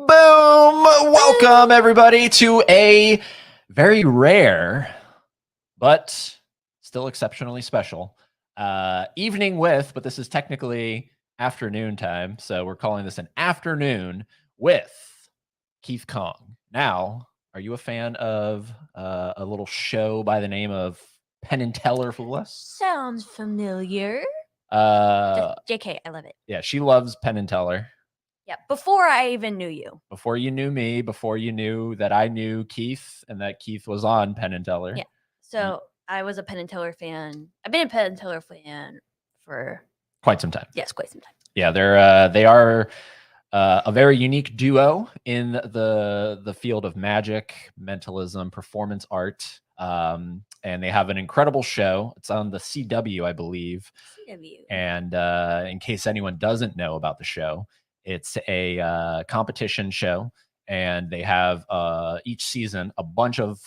Boom! Welcome, everybody, to a very rare, but still exceptionally special evening with, but this is technically afternoon time. So we're calling this an afternoon with Keith Kong. Now, are you a fan of a little show by the name of Penn and Teller Fool Us? Sounds familiar. JK, I love it. Yeah, she loves Penn and Teller. Yeah, before I even knew you. Before you knew me, before you knew that I knew Keith and that Keith was on Penn and Teller. Yeah. So I was a Penn and Teller fan. I've been a Penn and Teller fan for quite some time. Yes, quite some time. Yeah, they are a very unique duo in the field of magic, mentalism, performance art. And they have an incredible show. It's on the CW, I believe. CW. And in case anyone doesn't know about the show, it's a competition show, and they have each season a bunch of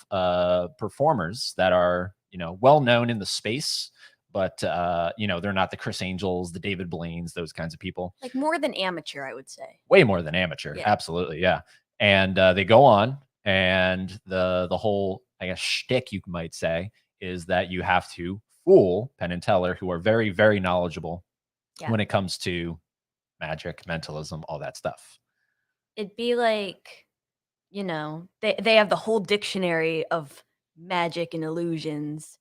performers that are, well known in the space, but they're not the Chris Angels, the David Blaines, those kinds of people. Like more than amateur, I would say. Way more than amateur, yeah. Absolutely, yeah. And they go on, and the whole, I guess, shtick, you might say, is that you have to fool Penn and Teller, who are very, very knowledgeable when it comes to magic, mentalism, all that stuff. It'd be like, they have the whole dictionary of magic and illusions.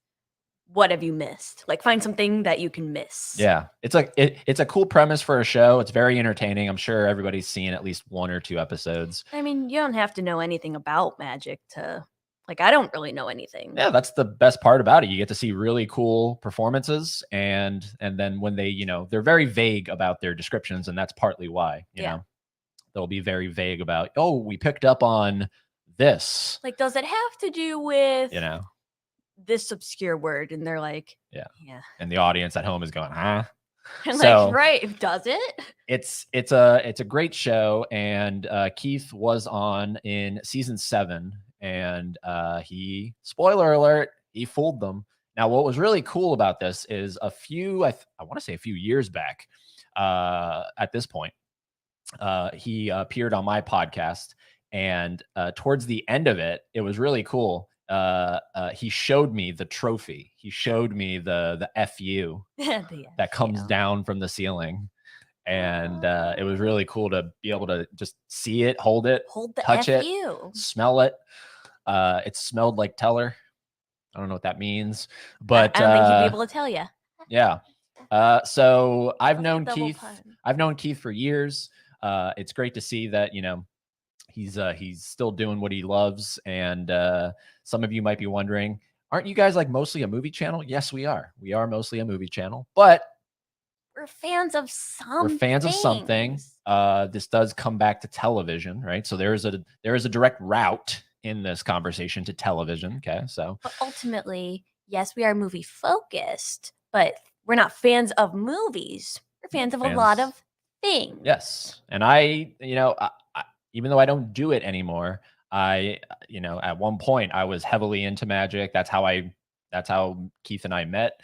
What have you missed? Like, find something that you can miss. Yeah, it's a cool premise for a show. It's very entertaining. I'm sure everybody's seen at least 1 or 2 episodes. I mean, you don't have to know anything about magic to, like, I don't really know anything. Yeah, that's the best part about it. You get to see really cool performances, and then when they, they're very vague about their descriptions, and that's partly why, you know, they'll be very vague about, oh, we picked up on this. Like, does it have to do with, you know, this obscure word? And they're like, yeah. And the audience at home is going, huh? And so, like, right, does it? It's a great show, and Keith was on in season 7, and he, spoiler alert, he fooled them. Now, what was really cool about this is I want to say a few years back, at this point, he appeared on my podcast, and towards the end of it, it was really cool. He showed me the trophy. He showed me the FU that comes down from the ceiling. And it was really cool to be able to just see it, hold the touch FU. it, smell it. It smelled like Teller. I don't know what that means, but I don't think he'd be able to tell you. Yeah. So I've known Keith. I've known Keith for years. It's great to see that, he's still doing what he loves. And some of you might be wondering, aren't you guys like mostly a movie channel? Yes, we are. We are mostly a movie channel, but we're fans of something. We're fans of something. This does come back to television, right? So there is a direct route in this conversation to television. Okay, so but ultimately, yes, we are movie focused, but we're not fans of movies. We're fans of a lot of things. Yes, and I even though I don't do it anymore, at one point I was heavily into magic. That's how Keith and I met.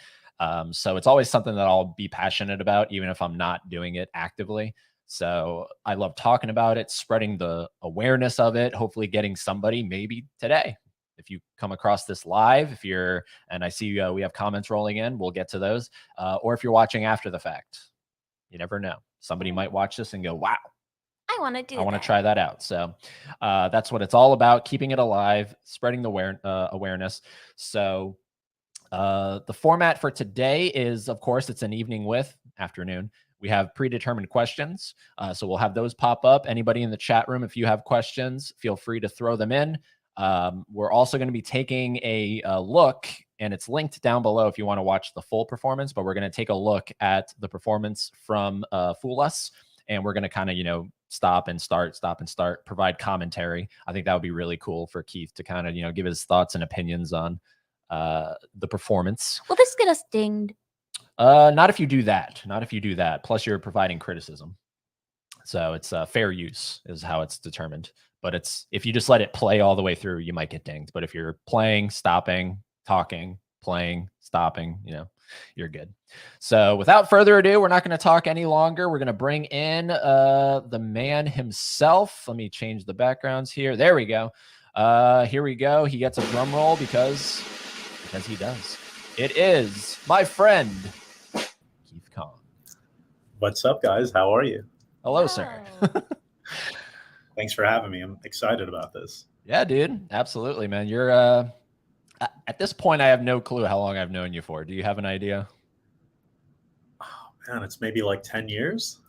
So it's always something that I'll be passionate about, even if I'm not doing it actively. So I love talking about it, spreading the awareness of it, hopefully getting somebody maybe today. If you come across this live, and I see we have comments rolling in, we'll get to those. Or if you're watching after the fact, you never know. Somebody might watch this and go, wow, I want to I want to try that out. So that's what it's all about, keeping it alive, spreading the awareness. So the format for today is, of course, it's an evening with afternoon. We have predetermined questions. So we'll have those pop up. Anybody in the chat room, if you have questions, feel free to throw them in. We're also going to be taking a look, and it's linked down below if you want to watch the full performance, but we're going to take a look at the performance from Fool Us, and we're going to kind of, stop and start, provide commentary. I think that would be really cool for Keith to kind of, give his thoughts and opinions on the performance. Will this get us dinged? Not if you do that. Not if you do that. Plus, you're providing criticism. So it's fair use is how it's determined. But if you just let it play all the way through, you might get dinged. But if you're playing, stopping, talking, playing, stopping, you're good. So without further ado, we're not going to talk any longer. We're going to bring in the man himself. Let me change the backgrounds here. There we go. Here we go. He gets a drum roll because he does. It is my friend, Keith Kong. What's up, guys? How are you? Hello, sir. Thanks for having me. I'm excited about this. Yeah, dude. Absolutely, man. You're at this point, I have no clue how long I've known you for. Do you have an idea? Oh, man, it's maybe like 10 years.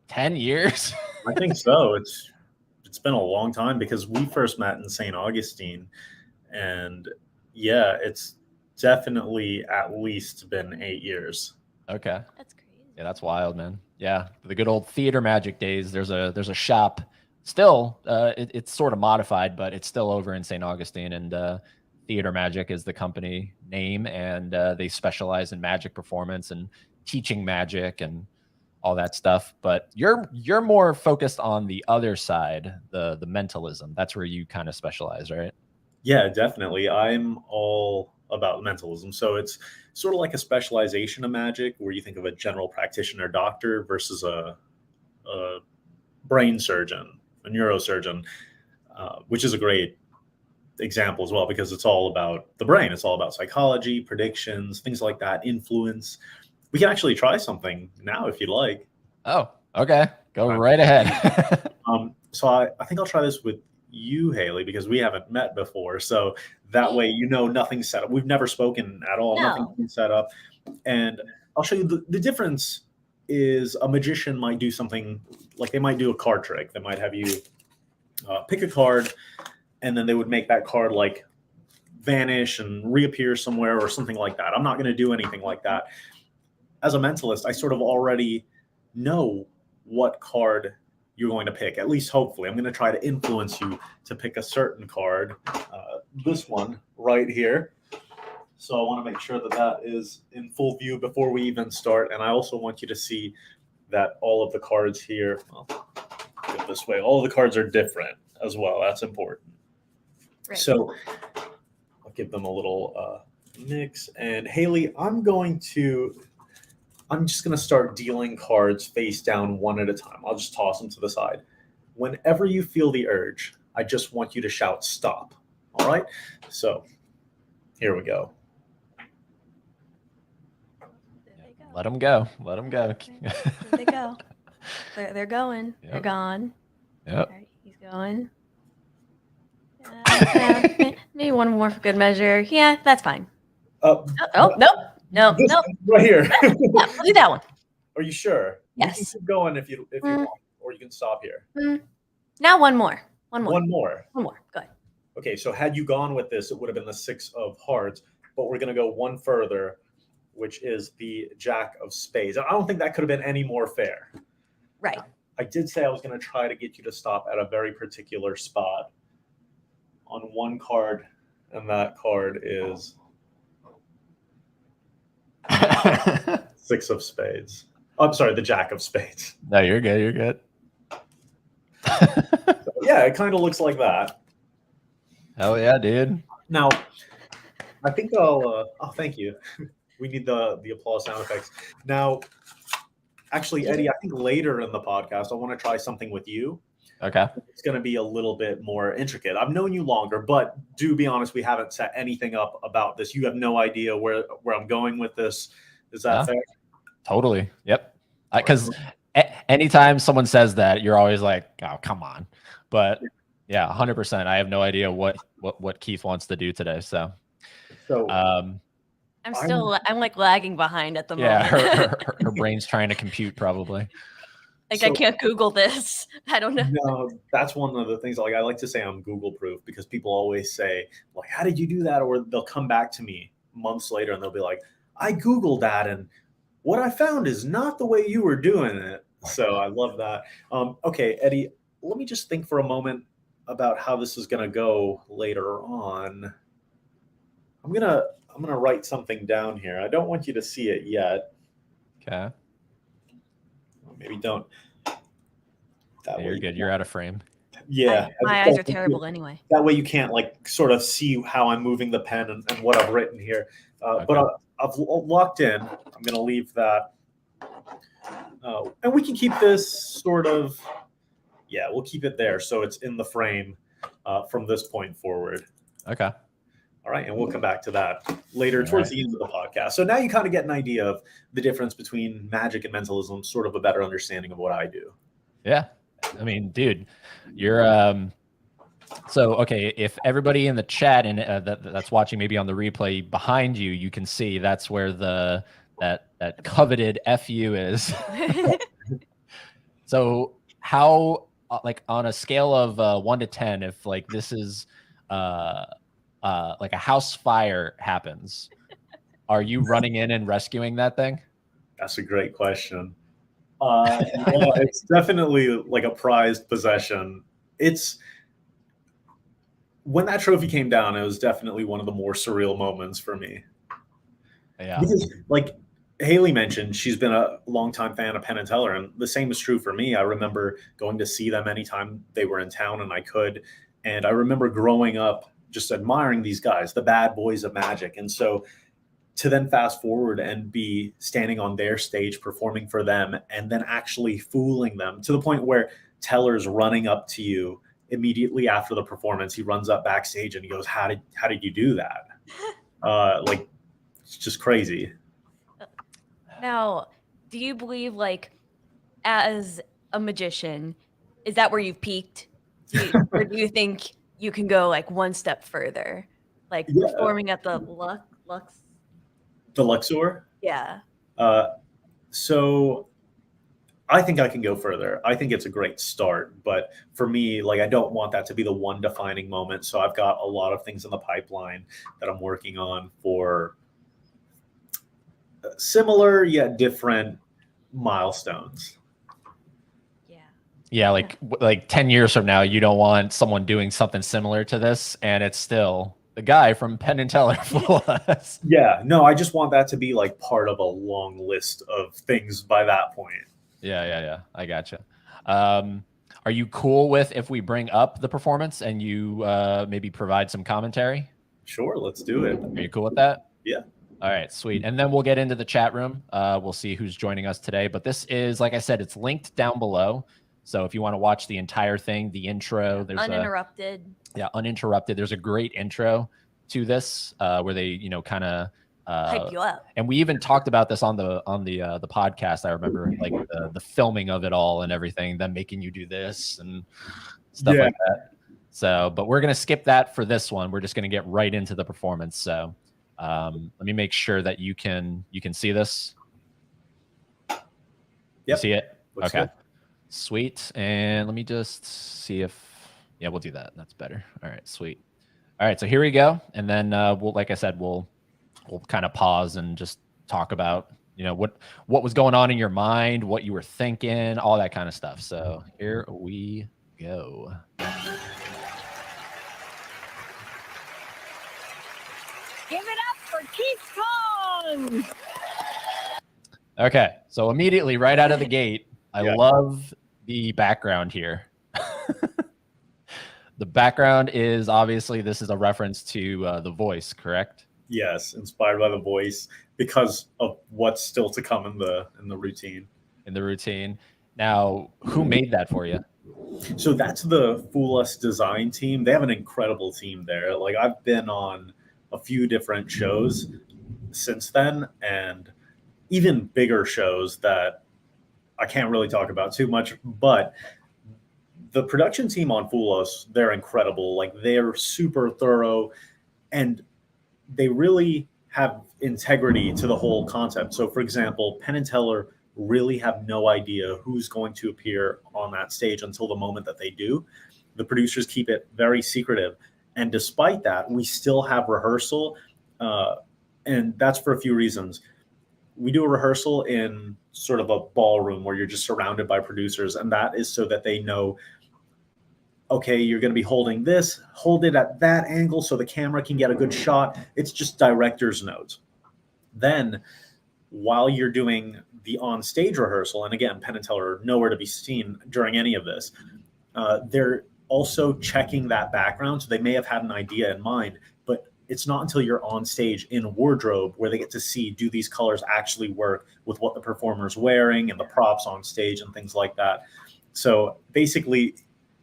10 years? I think so. It's been a long time because we first met in St. Augustine. And yeah, it's definitely at least been 8 years. Okay. That's crazy. Yeah, that's wild, man. Yeah, the good old theater magic days. There's a shop still. It's sort of modified, but it's still over in St. Augustine, and Theater Magic is the company name, and they specialize in magic performance and teaching magic and all that stuff. But you're more focused on the other side, the mentalism. That's where you kind of specialize, right? Yeah, definitely. I'm all about mentalism. So it's sort of like a specialization of magic where you think of a general practitioner doctor versus a brain surgeon, a neurosurgeon, which is a great example as well, because it's all about the brain. It's all about psychology, predictions, things like that, influence. We can actually try something now if you'd like. Oh, okay. Go right ahead. So I think I'll try this with you, Haley, because we haven't met before. So that way, nothing's set up. We've never spoken at all. No. Nothing's been set up. And I'll show you the difference is a magician might do something like they might do a card trick. They might have you pick a card, and then they would make that card like vanish and reappear somewhere or something like that. I'm not going to do anything like that. As a mentalist, I sort of already know what card you're going to pick, at least hopefully. I'm going to try to influence you to pick a certain card, this one right here. So I want to make sure that that is in full view before we even start. And I also want you to see that all of the cards here, well, go this way, all of the cards are different as well. That's important. Right. So I'll give them a little mix. And Haley, I'm just going to start dealing cards face down one at a time. I'll just toss them to the side. Whenever you feel the urge, I just want you to shout stop. All right? So here we go. Let them go. Let them go. There they go. They're going. Yep. They're gone. Yep. All right, he's going. Maybe one more for good measure. Yeah, that's fine. Oh, No. right here. Yeah, we'll do that one. Are you sure? Yes. You can keep going if you want, or you can stop here. Now one more. One more. Go ahead. Okay, so had you gone with this, it would have been the 6 of hearts, but we're going to go one further, which is the Jack of Spades. I don't think that could have been any more fair. Right. I did say I was going to try to get you to stop at a very particular spot on one card, and that card is 6 of Spades. I'm sorry, the Jack of Spades. No, you're good. You're good. So, yeah, it kind of looks like that. Hell yeah, dude. Now, I think I'll. Oh, thank you. We need the applause sound effects. Now, actually, Eddie, I think later in the podcast, I want to try something with you. Okay. It's going to be a little bit more intricate. I've known you longer, but do be honest, we haven't set anything up about this. You have no idea where I'm going with this. Is that fair? Totally. Yep. Because anytime someone says that, you're always like, oh, come on. But yeah, 100%. I have no idea what Keith wants to do today. So I'm like lagging behind at the moment. Yeah, her brain's trying to compute probably. Like, I can't Google this. I don't know. No, that's one of the things. Like, I like to say I'm Google proof because people always say, like, how did you do that? Or they'll come back to me months later and they'll be like, I Googled that and what I found is not the way you were doing it. So I love that. Okay, Eddie, let me just think for a moment about how this is going to go later on. I'm gonna write something down here. I don't want you to see it yet. Okay. Maybe don't. That You're good. You're out of frame. Yeah. My eyes are terrible anyway. That way you can't like sort of see how I'm moving the pen and what I've written here. But I've locked in. I'm going to leave that. And we can keep this sort of, we'll keep it there. So it's in the frame from this point forward. Okay. All right. And we'll come back to that later towards the end of the podcast. So now you kind of get an idea of the difference between magic and mentalism, sort of a better understanding of what I do. Yeah. I mean, dude, you're so okay, if everybody in the chat and that's watching maybe on the replay behind you, you can see that's where that coveted FU is. So how like on a scale of 1 to 10, if like this is like a house fire happens, are you running in and rescuing that thing? That's a great question. It's definitely like a prized possession. It's when that trophy came down, it was definitely one of the more surreal moments for me. Yeah. Because like Haley mentioned, she's been a longtime fan of Penn and Teller, and the same is true for me. I remember going to see them anytime they were in town and I could. And I remember growing up just admiring these guys, the bad boys of magic. And so to then fast forward and be standing on their stage performing for them and then actually fooling them to the point where Teller's running up to you immediately after the performance. He runs up backstage and he goes, how did you do that? Like, it's just crazy. Now, do you believe, like, as a magician, is that where you've peaked? Or do you think you can go like one step further, like performing at the Lux? The Luxor? Yeah. So I think I can go further. I think it's a great start, but for me, like, I don't want that to be the one defining moment. So I've got a lot of things in the pipeline that I'm working on for similar yet different milestones. Yeah, like 10 years from now, you don't want someone doing something similar to this, and it's still the guy from Penn and Teller for us. Yeah, no, I just want that to be like part of a long list of things by that point. Yeah. I gotcha. Are you cool with if we bring up the performance and you maybe provide some commentary? Sure, let's do it. Are you cool with that? Yeah. All right, sweet. And then we'll get into the chat room. We'll see who's joining us today. But this is, like I said, it's linked down below. So if you want to watch the entire thing, the intro, there's uninterrupted. Uninterrupted. There's a great intro to this where they, kind of hype you up. And we even talked about this on the podcast. I remember like the filming of it all and everything, them making you do this and stuff like that. So, but we're gonna skip that for this one. We're just gonna get right into the performance. So, let me make sure that you can see this. Yep. You see it? Looks okay. Good. Sweet. And let me just see if, we'll do that. That's better. All right, sweet. All right, so here we go. And then we'll, like I said, we'll kind of pause and just talk about, what was going on in your mind, what you were thinking, all that kind of stuff. So here we go. Give it up for Keith Kong! Okay, so immediately right out of the gate, I love the background here. The background is obviously, this is a reference to The Voice, correct? Yes, inspired by The Voice because of what's still to come in the routine. In the routine. Now, who made that for you? So that's the Fool Us design team. They have an incredible team there. Like, I've been on a few different shows since then, and even bigger shows that I can't really talk about too much, but the production team on Fool Us, they're incredible. Like, they're super thorough and they really have integrity to the whole concept. So for example, Penn and Teller really have no idea who's going to appear on that stage until the moment that they do. The producers keep it very secretive. And despite that, we still have rehearsal. And that's for a few reasons. We do a rehearsal in sort of a ballroom where you're just surrounded by producers. And that is so that they know, okay, you're going to be holding this, hold it at that angle so the camera can get a good shot. It's just director's notes. Then while you're doing the on-stage rehearsal, and again, Penn and Teller are nowhere to be seen during any of this, they're also checking that background. So they may have had an idea in mind, but it's not until you're on stage in wardrobe where they get to see, do these colors actually work with what the performer's wearing and the props on stage and things like that. So basically,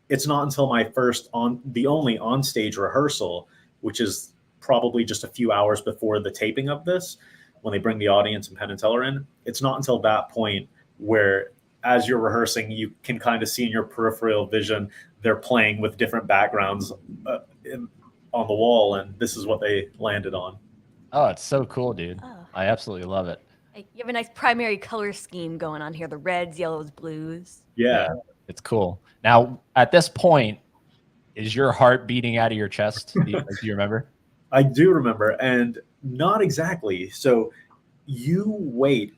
it's not until my the only on-stage rehearsal, which is probably just a few hours before the taping of this, when they bring the audience and Penn and Teller in, it's not until that point where, as you're rehearsing, you can kind of see in your peripheral vision, they're playing with different backgrounds on the wall, and this is what they landed on. Oh, it's so cool, dude. Oh. I absolutely love it. You have a nice primary color scheme going on here, the reds, yellows, blues. Yeah. It's cool. Now, at this point, is your heart beating out of your chest? Do you remember? I do remember, and not exactly. So you wait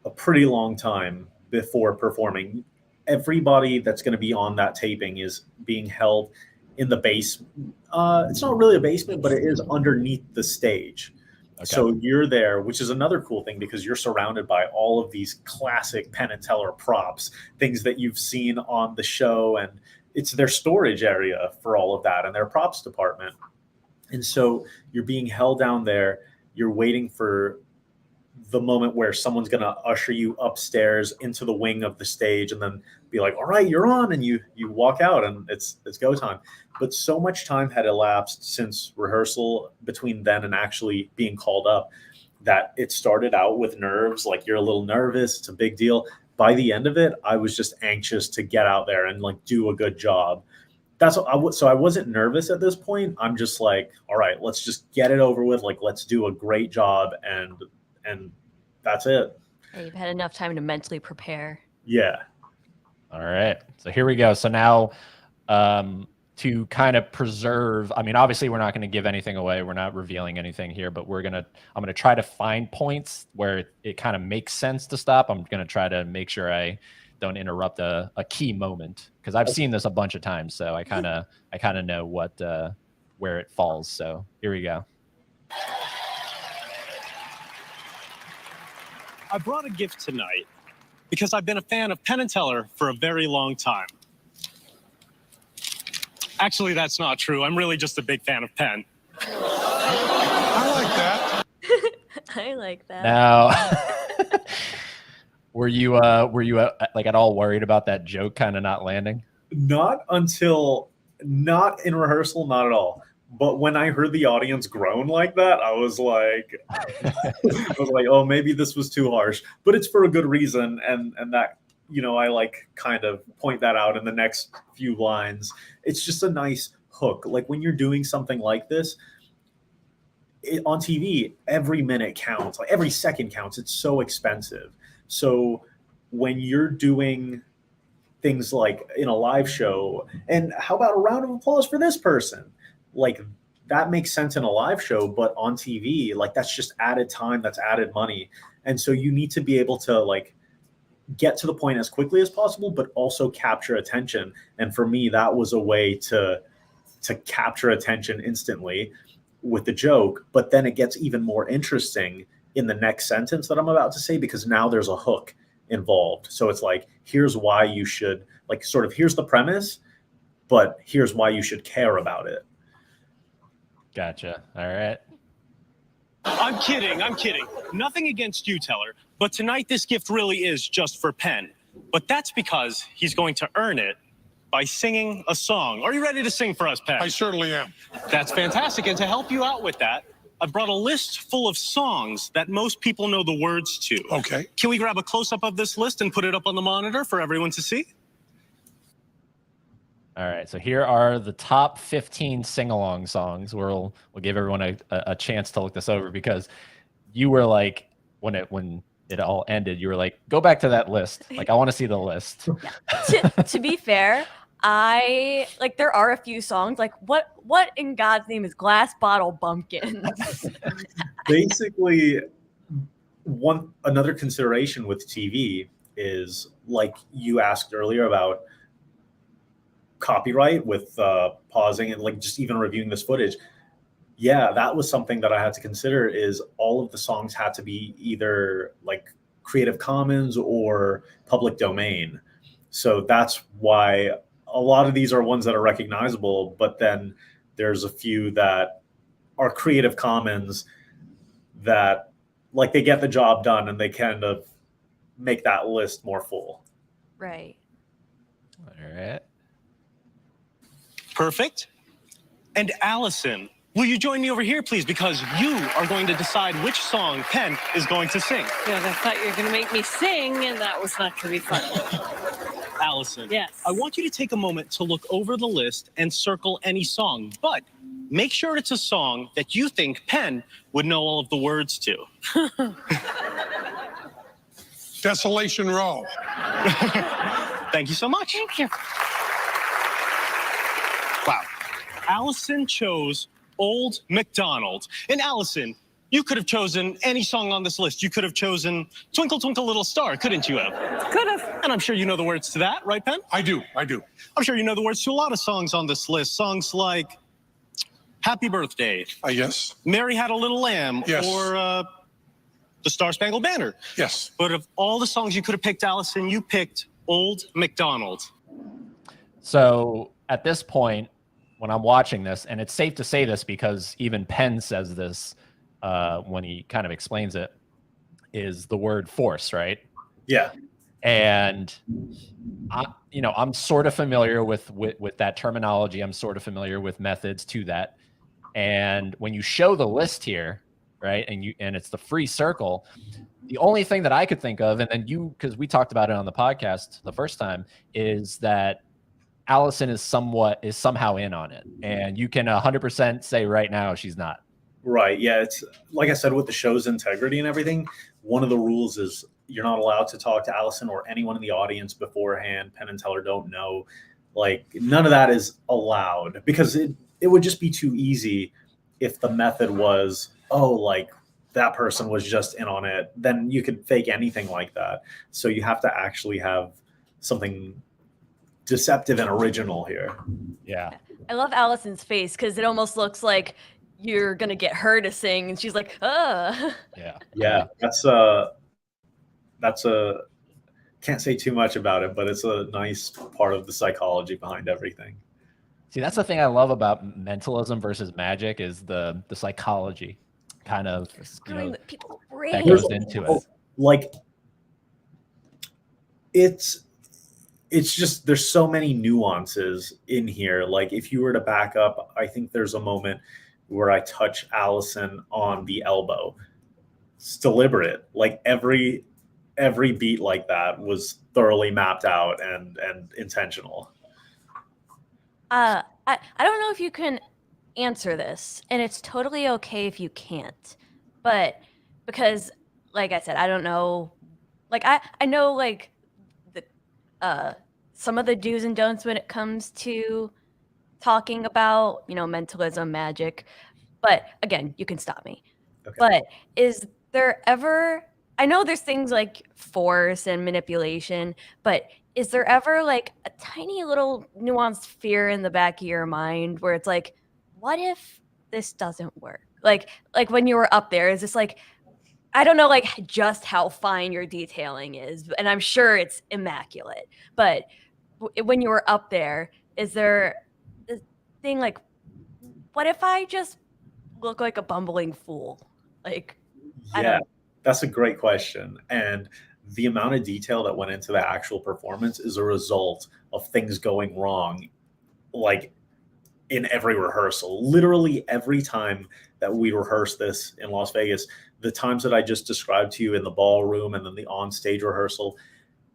a pretty long time before performing. Everybody that's going to be on that taping is being held in the base. It's not really a basement, but it is underneath the stage. Okay. So you're there, which is another cool thing because you're surrounded by all of these classic Penn and Teller props, things that you've seen on the show, and it's their storage area for all of that and their props department. And so you're being held down there. You're waiting for the moment where someone's going to usher you upstairs into the wing of the stage and then be like, all right, you're on. And you walk out and it's go time. But so much time had elapsed since rehearsal between then and actually being called up that it started out with nerves. Like, you're a little nervous. It's a big deal. By the end of it, I was just anxious to get out there and like do a good job. So I wasn't nervous at this point. I'm just like, all right, let's just get it over with. Like, let's do a great job. And that's it. Yeah, you've had enough time to mentally prepare. Yeah. All right. So here we go. So now to kind of preserve, I mean, obviously we're not going to give anything away. We're not revealing anything here, but I'm going to try to find points where it kind of makes sense to stop. I'm going to try to make sure I don't interrupt a key moment, because I've seen this a bunch of times. So I kind of know where it falls. So here we go. I brought a gift tonight because I've been a fan of Penn and Teller for a very long time. Actually, that's not true. I'm really just a big fan of Penn. I like that. I like that. Now, were you like at all worried about that joke kind of not landing? Not in rehearsal, not at all. But when I heard the audience groan like that, I was like, oh, maybe this was too harsh. But it's for a good reason, and that, I like kind of point that out in the next few lines. It's just a nice hook. Like, when you're doing something like this on TV, every minute counts. Like, every second counts. It's so expensive. So when you're doing things like in a live show, and how about a round of applause for this person? Like, that makes sense in a live show, but on TV, like, that's just added time, that's added money. And so you need to be able to like get to the point as quickly as possible, but also capture attention. And for me, that was a way to capture attention instantly with the joke. But then it gets even more interesting in the next sentence that I'm about to say, because now there's a hook involved. So it's like, here's why you should, like, sort of, here's the premise, but here's why you should care about it. Gotcha. All right. I'm kidding. Nothing against you, Teller. But tonight, this gift really is just for Penn. But that's because he's going to earn it by singing a song. Are you ready to sing for us, Penn? I certainly am. That's fantastic. And to help you out with that, I brought a list full of songs that most people know the words to. Okay. Can we grab a close-up of this list and put it up on the monitor for everyone to see? All right, so here are the top 15 sing-along songs. We'll give everyone a chance to look this over, because you were like, when it all ended, you were like, go back to that list. Like, I want to see the list. To be fair, there are a few songs. Like, what in God's name is Glass Bottle Bumpkins? Basically, another consideration with TV is, like you asked earlier about copyright with pausing and like just even reviewing this footage. Yeah, that was something that I had to consider, is all of the songs had to be either like Creative Commons or public domain. So that's why a lot of these are ones that are recognizable, but then there's a few that are Creative Commons that like they get the job done and they kind of make that list more full. Right. All right. Perfect. And Allison, will you join me over here, please? Because you are going to decide which song Penn is going to sing. Good. I thought you were going to make me sing, and that was not going to be fun. Allison, Yes. I want you to take a moment to look over the list and circle any song, but make sure it's a song that you think Penn would know all of the words to. Desolation Row. Thank you so much. Thank you. Wow. Allison chose Old MacDonald. And Allison, you could have chosen any song on this list. You could have chosen Twinkle Twinkle Little Star, couldn't you have? Could have. And I'm sure you know the words to that, right, Penn? I do. I'm sure you know the words to a lot of songs on this list. Songs like Happy Birthday, Yes. Mary Had a Little Lamb, Yes. or The Star Spangled Banner. Yes. But of all the songs you could have picked, Allison, you picked Old MacDonald. So at this point, when I'm watching this, and it's safe to say this because even Penn says this when he kind of explains it, is the word force, right? Yeah. And I'm sort of familiar with that terminology. I'm sort of familiar with methods to that. And when you show the list here, right, and it's the free circle, the only thing that I could think of, and then because we talked about it on the podcast the first time, is that Allison is somehow in on it, and you can 100% say right now she's not. Right. Yeah. It's like I said, with the show's integrity and everything, one of the rules is you're not allowed to talk to Allison or anyone in the audience beforehand. Penn and Teller don't know. Like, none of that is allowed, because it would just be too easy if the method was, oh, like that person was just in on it. Then you could fake anything like that. So you have to actually have something deceptive and original here. Yeah. I love Allison's face because it almost looks like you're gonna get her to sing, and she's like, Yeah. Yeah. That's a can't say too much about it, but it's a nice part of the psychology behind everything. See, that's the thing I love about mentalism versus magic is the psychology kind of screwing with people's that brains. goes into it. Like, it's just, there's so many nuances in here. Like, if you were to back up, I think there's a moment where I touch Allison on the elbow. It's deliberate. Like, every beat like that was thoroughly mapped out and intentional. I don't know if you can answer this, and it's totally okay if you can't. But because, like I said, I don't know. Like, I know, like, the some of the do's and don'ts when it comes to talking about, mentalism, magic. But again, you can stop me. Okay. But is there ever, I know there's things like force and manipulation, but is there ever like a tiny little nuanced fear in the back of your mind where it's like, what if this doesn't work? Like when you were up there, is this like, I don't know, like, just how fine your detailing is, and I'm sure it's immaculate, but when you were up there, is there this thing like, what if I just look like a bumbling fool? Like, I don't Yeah, know. that's a great question. And the amount of detail that went into the actual performance is a result of things going wrong, like, in every rehearsal. Literally every time that we rehearse this in Las Vegas, the times that I just described to you in the ballroom and then the on-stage rehearsal,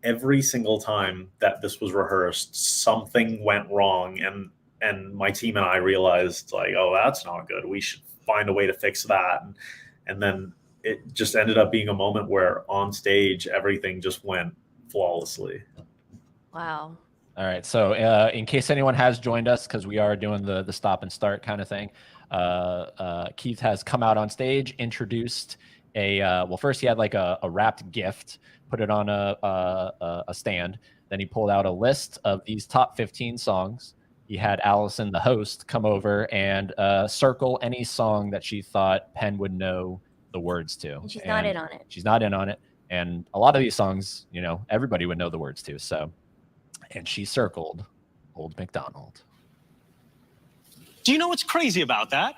every single time that this was rehearsed, something went wrong. And my team and I realized, like, oh, that's not good. We should find a way to fix that. And then it just ended up being a moment where on stage, everything just went flawlessly. Wow. All right. So in case anyone has joined us, because we are doing the stop and start kind of thing, Keith has come out on stage, introduced well, first he had like a wrapped gift, put it on a stand. Then he pulled out a list of these top 15 songs. He had Allison, the host, come over and circle any song that she thought Penn would know the words to. And she's not in on it. She's not in on it. And a lot of these songs, everybody would know the words to. So, and she circled Old MacDonald. Do you know what's crazy about that?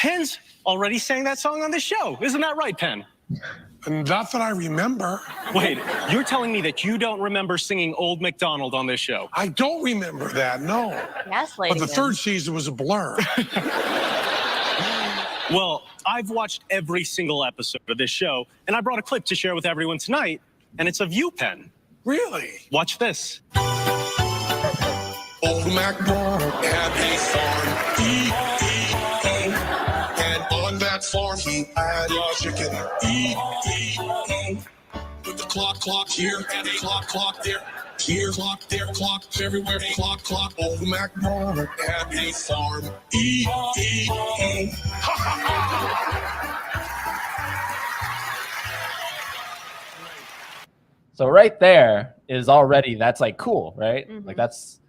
Penn's already sang that song on this show. Isn't that right, Penn? Not that I remember. Wait, you're telling me that you don't remember singing Old MacDonald on this show? I don't remember that, no. Gaslighting But the him. third season was a blur. Well, I've watched every single episode of this show, and I brought a clip to share with everyone tonight, and it's of you, Penn. Really? Watch this. Old MacDonald had a farm, E-E-O. And on that farm he had a chicken, E-E-O. With the clock here, and a clock there. Here, clock there, clock everywhere, clock. Old MacDonald had a farm, E-E-O. So right there is already, that's like cool, right? Mhm. Like that's,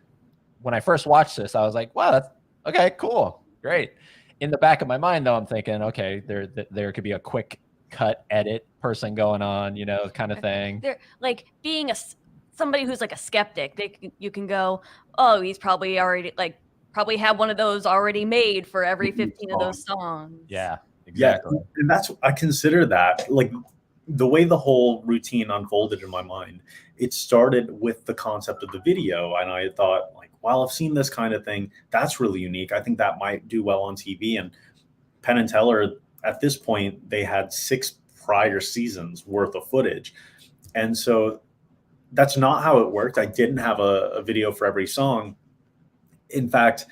when I first watched this, I was like, wow, that's okay, cool, great. In the back of my mind though, I'm thinking, okay, there could be a quick cut edit person going on, kind of thing. They're like being somebody who's like a skeptic. You can go, oh, he's probably already probably have one of those already made for every 15 of those songs. Yeah, exactly. Yeah, and that's, I consider that, like, the way the whole routine unfolded in my mind, it started with the concept of the video. And I thought, like, wow, I've seen this kind of thing. That's really unique. I think that might do well on TV. And Penn and Teller, at this point, they had 6 prior seasons worth of footage. And so that's not how it worked. I didn't have a video for every song. In fact,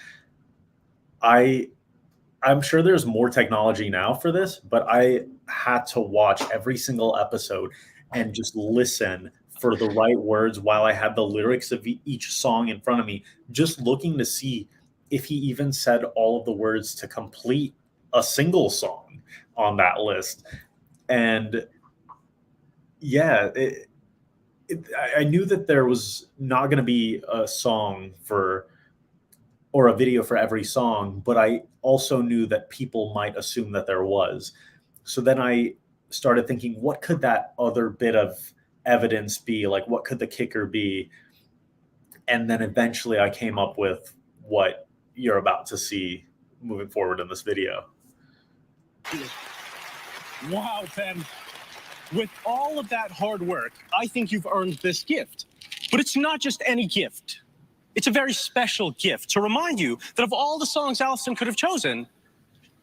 I'm sure there's more technology now for this, but I had to watch every single episode and just listen for the right words while I had the lyrics of each song in front of me, just looking to see if he even said all of the words to complete a single song on that list. And yeah, I knew that there was not going to be a song or a video for every song, but I also knew that people might assume that there was. So then I started thinking, what could that other bit of evidence be? Like, what could the kicker be? And then eventually I came up with what you're about to see moving forward in this video. Wow, Penn. With all of that hard work, I think you've earned this gift. But it's not just any gift. It's a very special gift to remind you that of all the songs Allison could have chosen,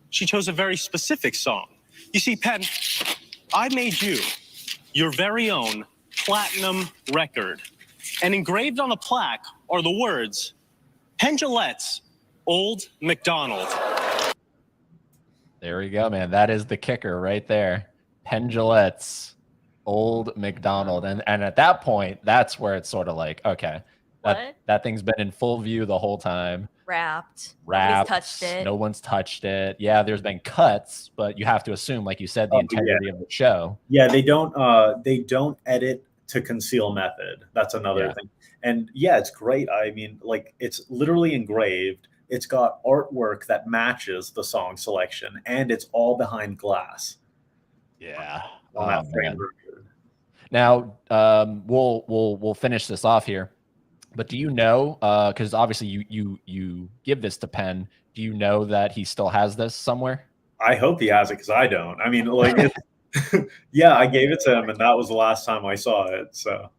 she chose a very specific song. You see, Penn, I made you your very own platinum record. And engraved on the plaque are the words, Penn Jillette's Old MacDonald. There we go, man. That is the kicker right there. Penn Jillette's Old MacDonald. And at that point, that's where it's sort of like, okay, that thing's been in full view the whole time. Wrapped. Wrapped. Nobody's touched it. No one's touched it. Yeah, there's been cuts, but you have to assume, like you said, the integrity of the show. Yeah, they don't edit to conceal method. That's another thing. And yeah, it's great. I mean, like, it's literally engraved. It's got artwork that matches the song selection, and it's all behind glass. Yeah. On that frame. Now, we'll finish this off here. But do you know, because obviously you give this to Penn, do you know that he still has this somewhere? I hope he has it, because I don't. I mean, like, yeah, I gave it to him, and that was the last time I saw it. So,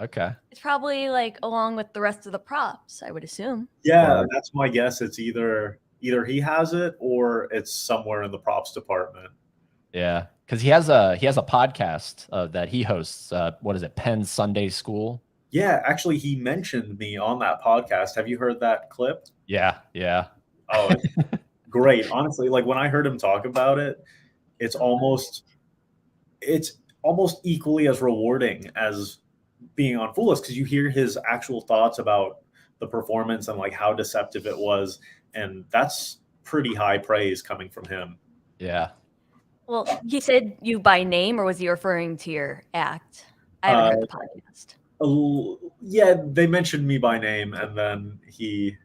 okay, it's probably like along with the rest of the props, I would assume. Yeah, that's my guess. It's either he has it or it's somewhere in the props department. Yeah, because he has a podcast that he hosts. What is it, Penn Sunday School? Yeah, actually, he mentioned me on that podcast. Have you heard that clip? Yeah. Oh, it's great. Honestly, like, when I heard him talk about it, it's almost equally as rewarding as being on Fool Us, because you hear his actual thoughts about the performance and like how deceptive it was, and that's pretty high praise coming from him. Yeah. Well, he said you by name, or was he referring to your act? I haven't heard the podcast. Yeah, they mentioned me by name, and then he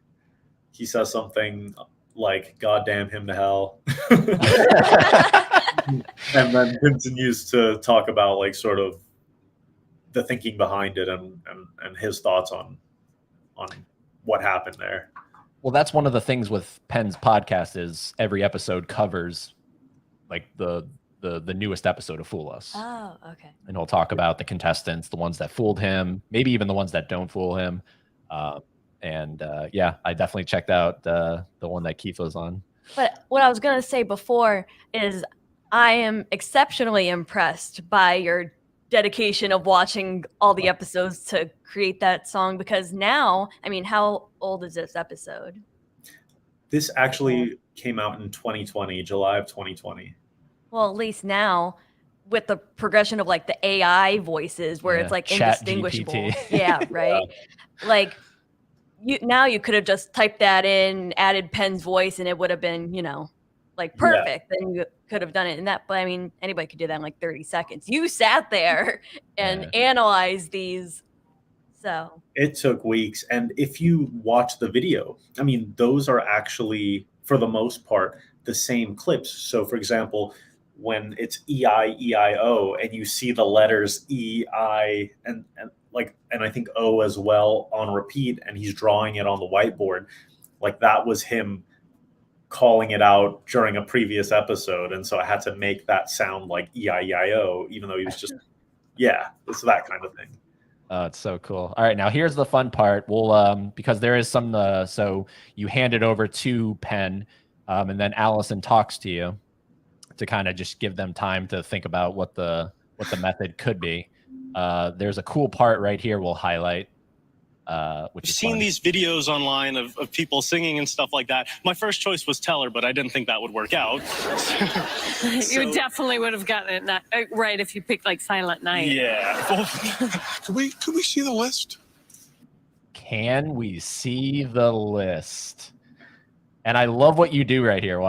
says something like, "God damn him to hell," and then continues to talk about, like, sort of the thinking behind it and his thoughts on what happened there. Well, that's one of the things with Penn's podcast is every episode covers like the newest episode of Fool Us. Oh, okay. And he'll talk about the contestants, the ones that fooled him, maybe even the ones that don't fool him. Yeah, I definitely checked out the one that Keith was on. But what I was going to say before is I am exceptionally impressed by your dedication of watching all the episodes to create that song, because now, I mean, how old is this episode? This actually came out in 2020, July of 2020. Well, at least now with the progression of like the AI voices where it's like Chat indistinguishable. GPT. Yeah, right. Like you could have just typed that in, added Penn's voice, and it would have been, like perfect. Then you could have done it in that. But I mean, anybody could do that in like 30 seconds. You sat there and analyzed these. So it took weeks. And if you watch the video, I mean, those are actually, for the most part, the same clips. So for example, when it's E-I-E-I-O and you see the letters E-I and I think O as well on repeat, and he's drawing it on the whiteboard, like that was him calling it out during a previous episode. And so I had to make that sound like E-I-E-I-O, even though he was just, it's that kind of thing. It's so cool. All right, now here's the fun part. We'll because there is some so you hand it over to Penn, and then Allison talks to you to kind of just give them time to think about what the method could be. There's a cool part right here we'll highlight. Which I've seen these videos online of people singing and stuff like that. My first choice was Teller, but I didn't think that would work out. You definitely would have gotten it right if you picked like Silent Night. Yeah. Could we see the list? Can we see the list? And I love what you do right here.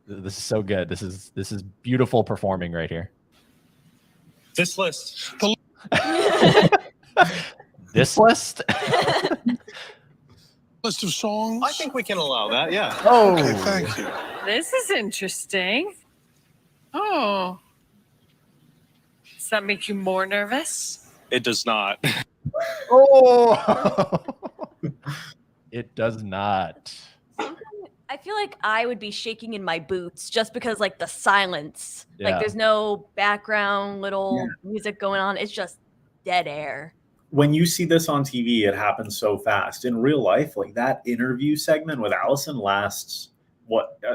This is so good. This is beautiful performing right here. This list. This list? List of songs? I think we can allow that, yeah. Oh, Okay, thank you. This is interesting. Oh. Does that make you more nervous? It does not. Oh, it does not. I feel like I would be shaking in my boots just because like the silence, Yeah. like there's no background little music going on. It's just dead air. When you see this on TV, it happens so fast. In real life, like that interview segment with Allison lasts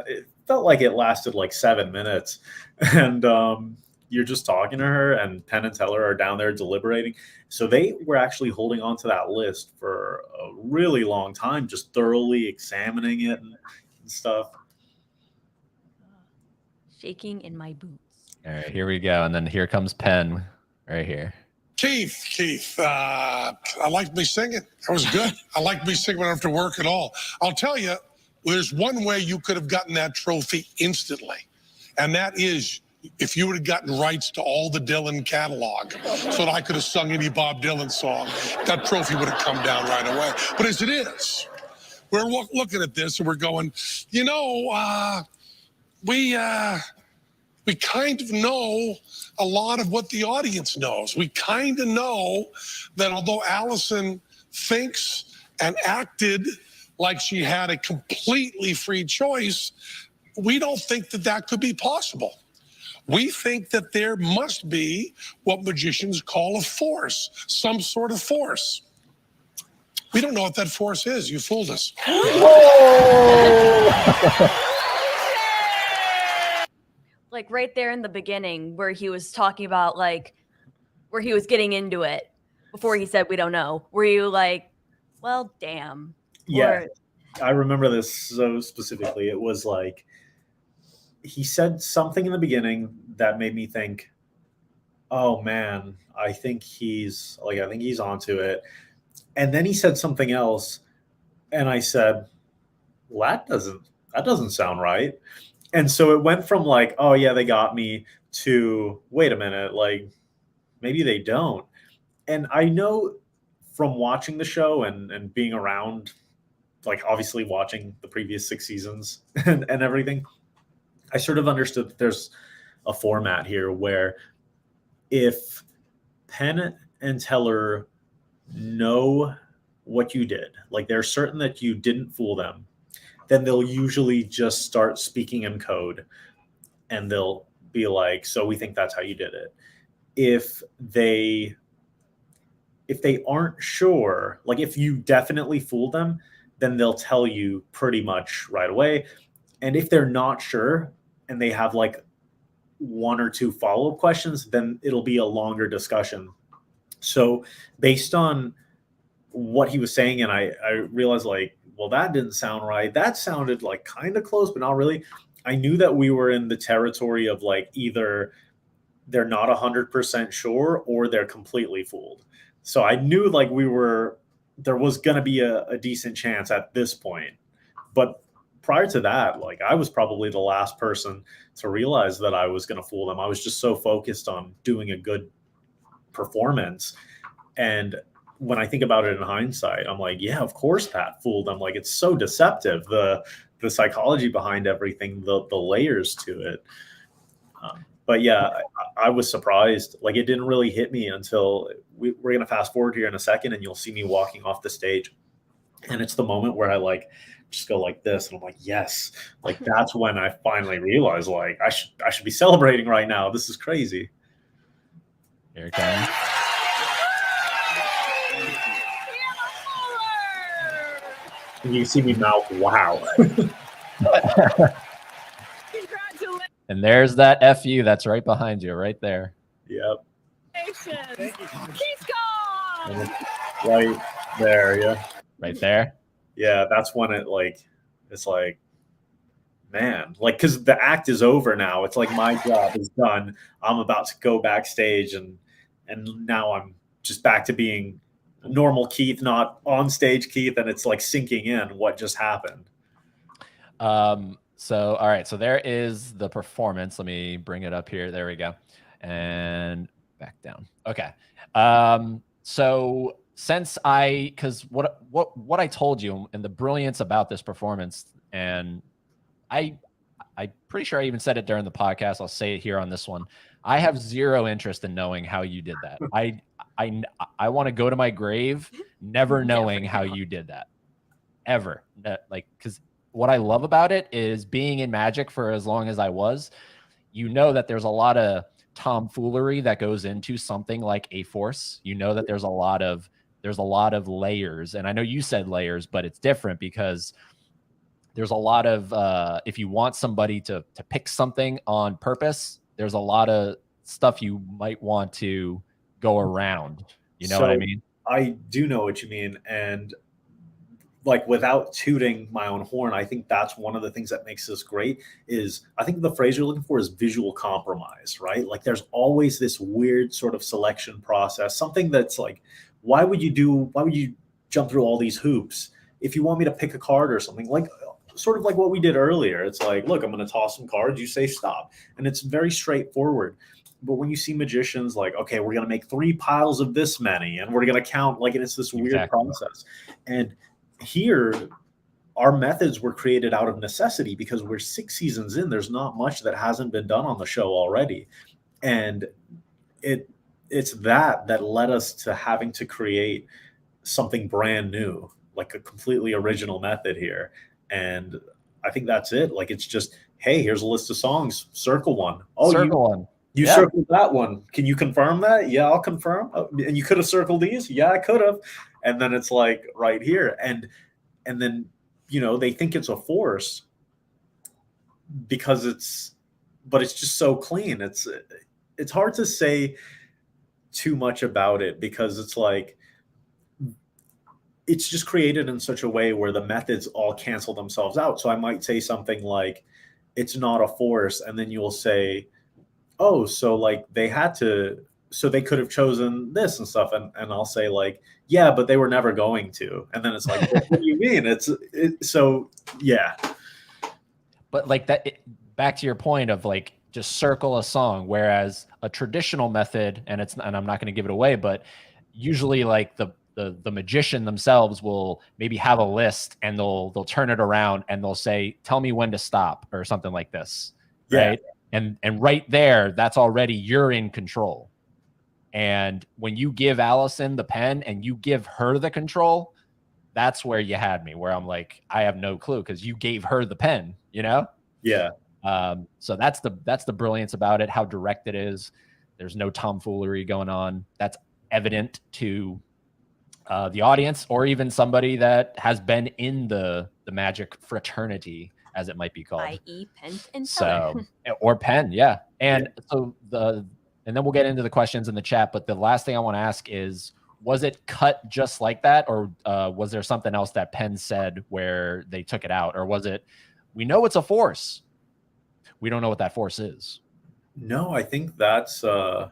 it felt like it lasted like 7 minutes. And you're just talking to her, and Penn and Teller are down there deliberating. So they were actually holding on to that list for a really long time, just thoroughly examining it and stuff. Shaking in my boots. All right, here we go. And then here comes Penn right here. Keith, I liked me singing. That was good. I liked me singing after work at all. I'll tell you, there's one way you could have gotten that trophy instantly, and that is if you would have gotten rights to all the Dylan catalog so that I could have sung any Bob Dylan song. That trophy would have come down right away. But as it is, we're looking at this and we're going, we kind of know a lot of what the audience knows. We kind of know that although Allison thinks and acted like she had a completely free choice, we don't think that that could be possible. We think that there must be what magicians call a force, some sort of force. We don't know what that force is. You fooled us. Like right there in the beginning where he was talking about like where he was getting into it before he said we don't know. Were you like, well, damn? Yeah, I remember this so specifically. It was like he said something in the beginning that made me think, oh man, I think he's onto it. And then he said something else, and I said, well, that doesn't sound right. And so it went from like, oh yeah, they got me, to wait a minute, like maybe they don't. And I know from watching the show and being around, like obviously watching the previous 6 seasons and everything, I sort of understood that there's a format here where if Penn and Teller know what you did, like they're certain that you didn't fool them, then they'll usually just start speaking in code, and they'll be like, so we think that's how you did it. If they aren't sure, like if you definitely fooled them, then they'll tell you pretty much right away. And if they're not sure and they have like one or two follow-up questions, then it'll be a longer discussion. So based on what he was saying, and I realized like, well, that didn't sound right. That sounded like kind of close, but not really. I knew that we were in the territory of like either they're not 100% sure or they're completely fooled. So I knew like there was going to be a decent chance at this point. But prior to that, like I was probably the last person to realize that I was going to fool them. I was just so focused on doing a good performance. And when I think about it in hindsight, I'm like, yeah, of course that fooled them. Like it's so deceptive. The psychology behind everything, the layers to it. But yeah, I was surprised. Like it didn't really hit me until we're going to fast forward here in a second, and you'll see me walking off the stage. And it's the moment where I like just go like this, and I'm like, yes. Like that's when I finally realized like I should be celebrating right now. This is crazy. Here it comes. And you see me mouth, wow. And there's that FU that's right behind you, right there. Yep. He's And gone. it's right there, yeah. Right there. Yeah, that's when it's like, man, like, because the act is over now. It's like my job is done. I'm about to go backstage, and now I'm just back to being normal Keith, not on stage Keith, and it's like sinking in what just happened. So, all right. So there is the performance. Let me bring it up here. There we go. And back down. Okay. So since because what I told you and the brilliance about this performance, and I'm pretty sure I even said it during the podcast. I'll say it here on this one. I have zero interest in knowing how you did that. I want to go to my grave never knowing how you did that, ever. Like, because what I love about it is being in magic for as long as I was, you know that there's a lot of tomfoolery that goes into something like a force. You know that there's a lot of layers, and I know you said layers, but it's different because there's a lot of if you want somebody to pick something on purpose, there's a lot of stuff you might want to go around. You know what I mean? I do know what you mean, and like without tooting my own horn, I think that's one of the things that makes this great is I think the phrase you're looking for is visual compromise, right? Like there's always this weird sort of selection process, something that's like, why would you jump through all these hoops? If you want me to pick a card or something, like sort of like what we did earlier, it's like, look, I'm going to toss some cards, you say stop. And it's very straightforward. But when you see magicians like, okay, we're going to make 3 piles of this many, and we're going to count, like, and it's this weird process. And here, our methods were created out of necessity because we're 6 seasons in. There's not much that hasn't been done on the show already. And it's that led us to having to create something brand new, like a completely original method here. And I think that's it. Like, it's just, hey, here's a list of songs. Circle one. Oh, circle one. You circled that one. Can you confirm that? Yeah, I'll confirm. Oh, and you could have circled these? Yeah, I could have. And then it's like right here. And then, you know, they think it's a force because it's just so clean. It's hard to say too much about it because it's like, it's just created in such a way where the methods all cancel themselves out. So I might say something like, it's not a force. And then you'll say, oh, so like they could have chosen this and stuff. And I'll say like, yeah, but they were never going to. And then it's like, what do you mean? So yeah. But like that, back to your point of like, just circle a song, whereas a traditional method, and I'm not going to give it away, but usually like the magician themselves will maybe have a list and they'll turn it around and they'll say, tell me when to stop or something like this. Yeah. Right. And right there, that's already, you're in control. And when you give Allison the pen and you give her the control, that's where you had me, where I'm like, I have no clue because you gave her the pen, you know? Yeah. So that's the brilliance about it, how direct it is. There's no tomfoolery going on. That's evident to the audience, or even somebody that has been in the magic fraternity, as it might be called, i.e. Penn and Teller. So, or Penn, yeah. And so and then we'll get into the questions in the chat. But the last thing I want to ask is, was it cut just like that, or was there something else that Penn said where they took it out, or was it, we know it's a force, we don't know what that force is? No, I think that's how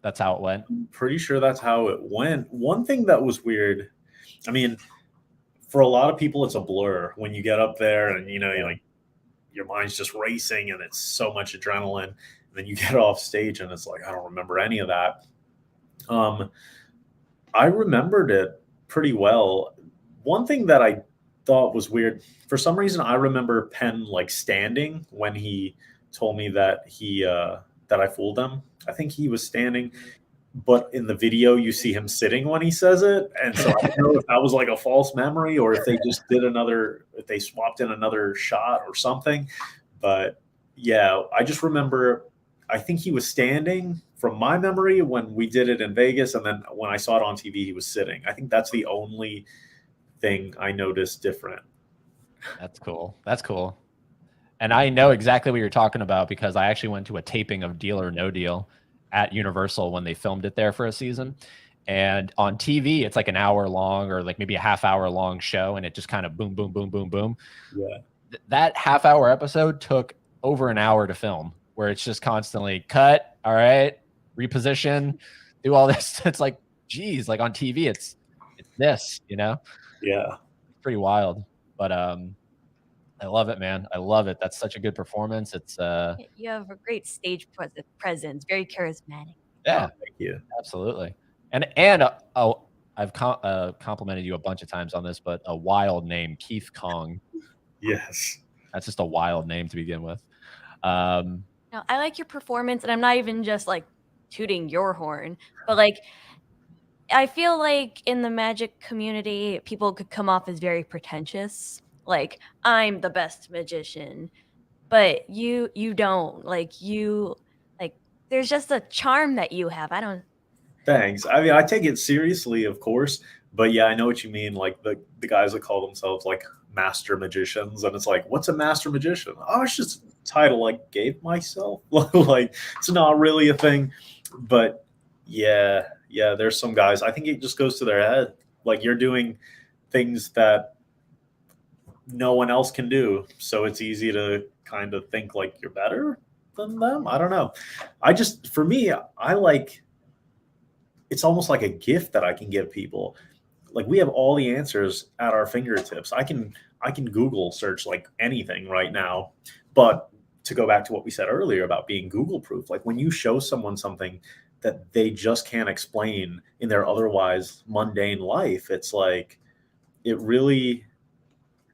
it went. I'm pretty sure that's how it went. One thing that was weird, I mean, for a lot of people, it's a blur when you get up there and, you know, you're like, your mind's just racing and it's so much adrenaline. And then you get off stage and it's like, I don't remember any of that. I remembered it pretty well. One thing that I thought was weird, for some reason, I remember Penn like standing when he told me that that I fooled him. I think he was standing, but in the video you see him sitting when he says it, and so I don't know if that was like a false memory or if they just did if they swapped in another shot or something. But yeah, I just remember, I think he was standing from my memory when we did it in Vegas, and then when I saw it on TV, he was sitting. I think that's the only thing I noticed different. That's cool. That's cool. And I know exactly what you're talking about because I actually went to a taping of Deal or No Deal at Universal when they filmed it there for a season. And on TV, it's like an hour long or like maybe a half hour long show. And it just kind of boom, boom, boom, boom, boom. Yeah. That half hour episode took over an hour to film, where it's just constantly cut. All right, reposition, do all this. It's like, geez, like on TV, it's this, you know? Yeah. It's pretty wild. But I love it, man. I love it. That's such a good performance. It's You have a great stage presence, very charismatic. yeah, thank you. Absolutely. And I've complimented you a bunch of times on this, but a wild name, Keith Kong. Yes. That's just a wild name to begin with. Now, I like your performance, and I'm not even just like tooting your horn, but like I feel like in the magic community, people could come off as very pretentious. Like, I'm the best magician, but you don't. Like, there's just a charm that you have. I don't. Thanks. I mean, I take it seriously, of course, but yeah, I know what you mean. Like the guys that call themselves like master magicians, and it's like, what's a master magician? Oh, it's just a title I gave myself. Like, it's not really a thing. But yeah, there's some guys, I think it just goes to their head. Like, you're doing things that no one else can do, so it's easy to kind of think like you're better than them. I don't know. For me, I like, it's almost like a gift that I can give people. Like, we have all the answers at our fingertips. I can Google search like anything right now. But to go back to what we said earlier about being Google proof, like when you show someone something that they just can't explain in their otherwise mundane life, it's like, it really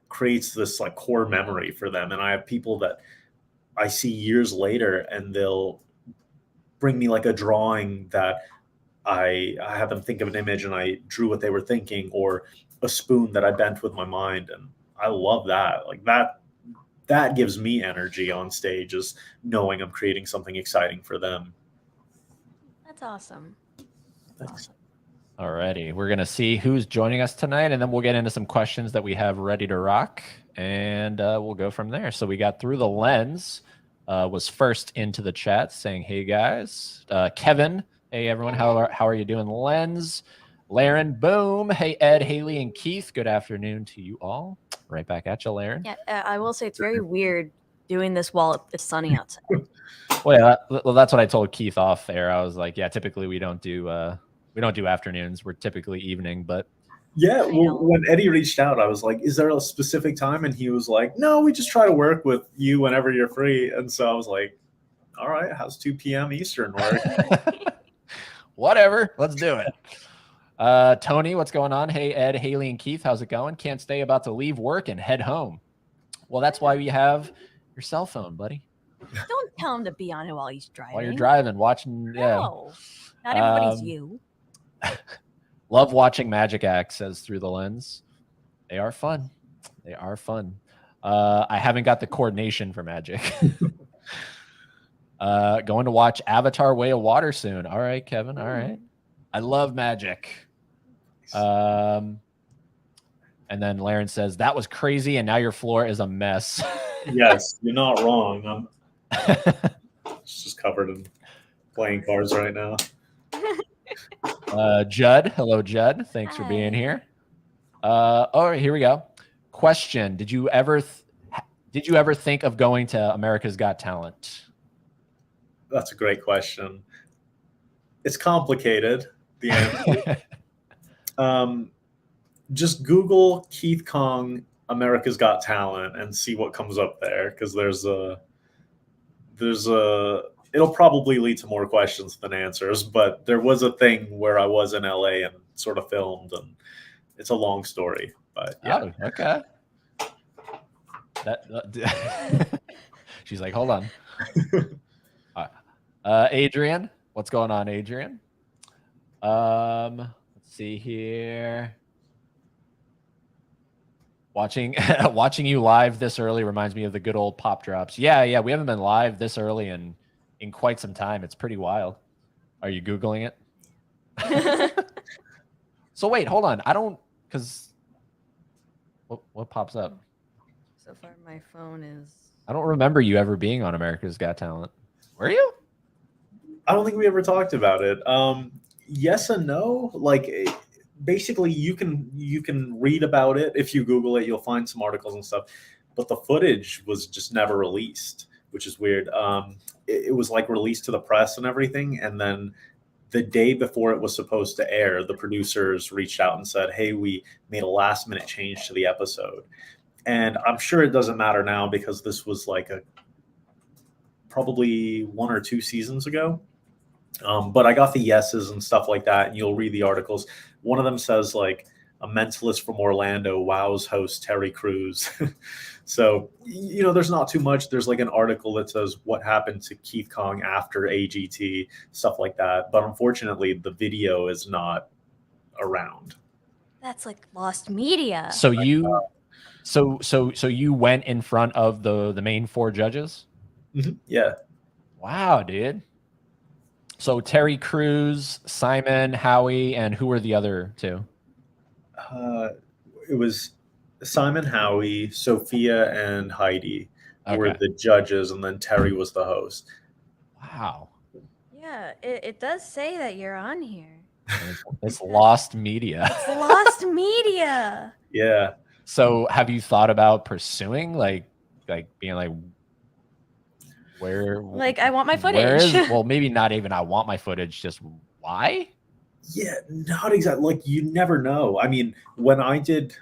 creates this like core memory for them. And I have people that I see years later, and they'll bring me like a drawing that I had them think of an image and I drew what they were thinking, or a spoon that I bent with my mind. And I love that. Like that gives me energy on stage, is knowing I'm creating something exciting for them. That's awesome. Thanks. Alrighty, we're gonna see who's joining us tonight, and then we'll get into some questions that we have ready to rock, and we'll go from there. So we got Through the Lens was first into the chat saying, "Hey guys," Kevin. Hey everyone, how are you doing? Lens, Laren, boom. Hey Ed, Haley, and Keith. Good afternoon to you all. Right back at you, Laren. Yeah, I will say it's very weird doing this while it's sunny outside. Well, that's what I told Keith off air. I was like, yeah, typically we don't do afternoons. We're typically evening, but yeah. Well, when Eddie reached out, I was like, "Is there a specific time?" And he was like, "No, we just try to work with you whenever you're free." And so I was like, "All right, how's 2 p.m. Eastern work?" Whatever, let's do it. Tony, what's going on? Hey, Ed, Haley, and Keith, how's it going? Can't stay, about to leave work and head home. Well, that's why we have your cell phone, buddy. Don't tell him to be on it while he's driving. While you're driving, watching. Yeah. No, not everybody's you. Love watching magic acts, says Through the Lens. They are fun. They are fun. I haven't got the coordination for Magic. Going to watch Avatar: Way of Water soon. All right, Kevin. All right. I love Magic. And then Laren says, that was crazy, and now your floor is a mess. Yes, you're not wrong. It's just covered in playing cards right now. Judd. Hello, Judd. Thanks for being Hi. here. All right, here we go. Question. Did you ever think of going to America's Got Talent? That's a great question. It's complicated, the answer. Just Google Keith Kong America's Got Talent and see what comes up there, because there's a it'll probably lead to more questions than answers, but there was a thing where I was in LA and sort of filmed, and it's a long story, but yeah. Oh, okay. She's like, hold on. Adrian, what's going on, Adrian? Let's see here. Watching you live this early reminds me of the good old pop drops. Yeah, we haven't been live this early in quite some time. It's pretty wild. Are you Googling it? So wait, hold on. I don't, because what pops up? So far, my phone is. I don't remember you ever being on America's Got Talent. Were you? I don't think we ever talked about it. Yes and no. Like, basically, you can read about it. If you Google it, you'll find some articles and stuff. But the footage was just never released, which is weird. It was like released to the press and everything, and then the day before it was supposed to air, the producers reached out and said, "Hey, we made a last-minute change to the episode." And I'm sure it doesn't matter now, because this was like probably 1 or 2 seasons ago. But I got the yeses and stuff like that, and you'll read the articles. One of them says, like, a mentalist from Orlando wows host Terry Crews. So, there's not too much. There's like an article that says what happened to Keith Kong after AGT, stuff like that. But unfortunately, the video is not around. That's like lost media. So you, so you went in front of the main 4 judges? Mm-hmm. Yeah. Wow, dude. So Terry Crews, Simon, Howie, and who were the other 2? It was Simon, Howie, Sophia, and Heidi were Okay. the judges, and then Terry was the host. Wow. Yeah, it does say that you're on here. It's lost media. It's lost media. Yeah. So have you thought about pursuing, like being like, where? Like, I want my Where is, footage. well, maybe not even I want my footage, just why? Yeah, not exactly. Like, you never know. I mean, when I did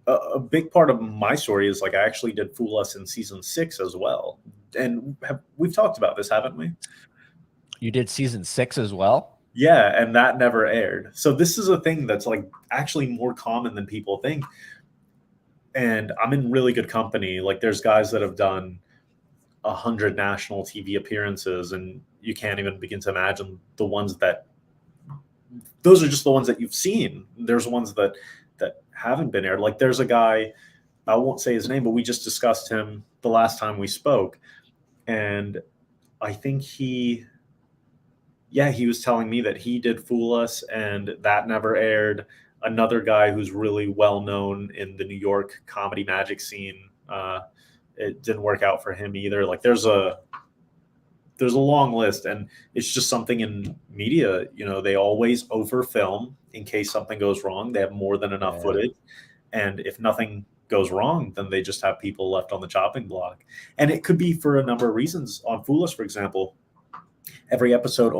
a big part of my story is, like, I actually did Fool Us in season 6 as well. And we've talked about this, haven't we? You did season 6 as well? Yeah, and that never aired. So this is a thing that's, like, actually more common than people think. And I'm in really good company. Like, there's guys that have done 100 national TV appearances, and you can't even begin to imagine the ones that, those are just the ones that you've seen. There's ones that haven't been aired. Like, there's a guy, I won't say his name, but we just discussed him the last time we spoke. And I think he was telling me that he did Fool Us and that never aired. Another guy who's really well known in the New York comedy magic scene, it didn't work out for him either. Like, there's a long list, and it's just something in media, they always overfilm in case something goes wrong. They have more than enough footage. And if nothing goes wrong, then they just have people left on the chopping block. And it could be for a number of reasons. On Fool Us, for example, every episode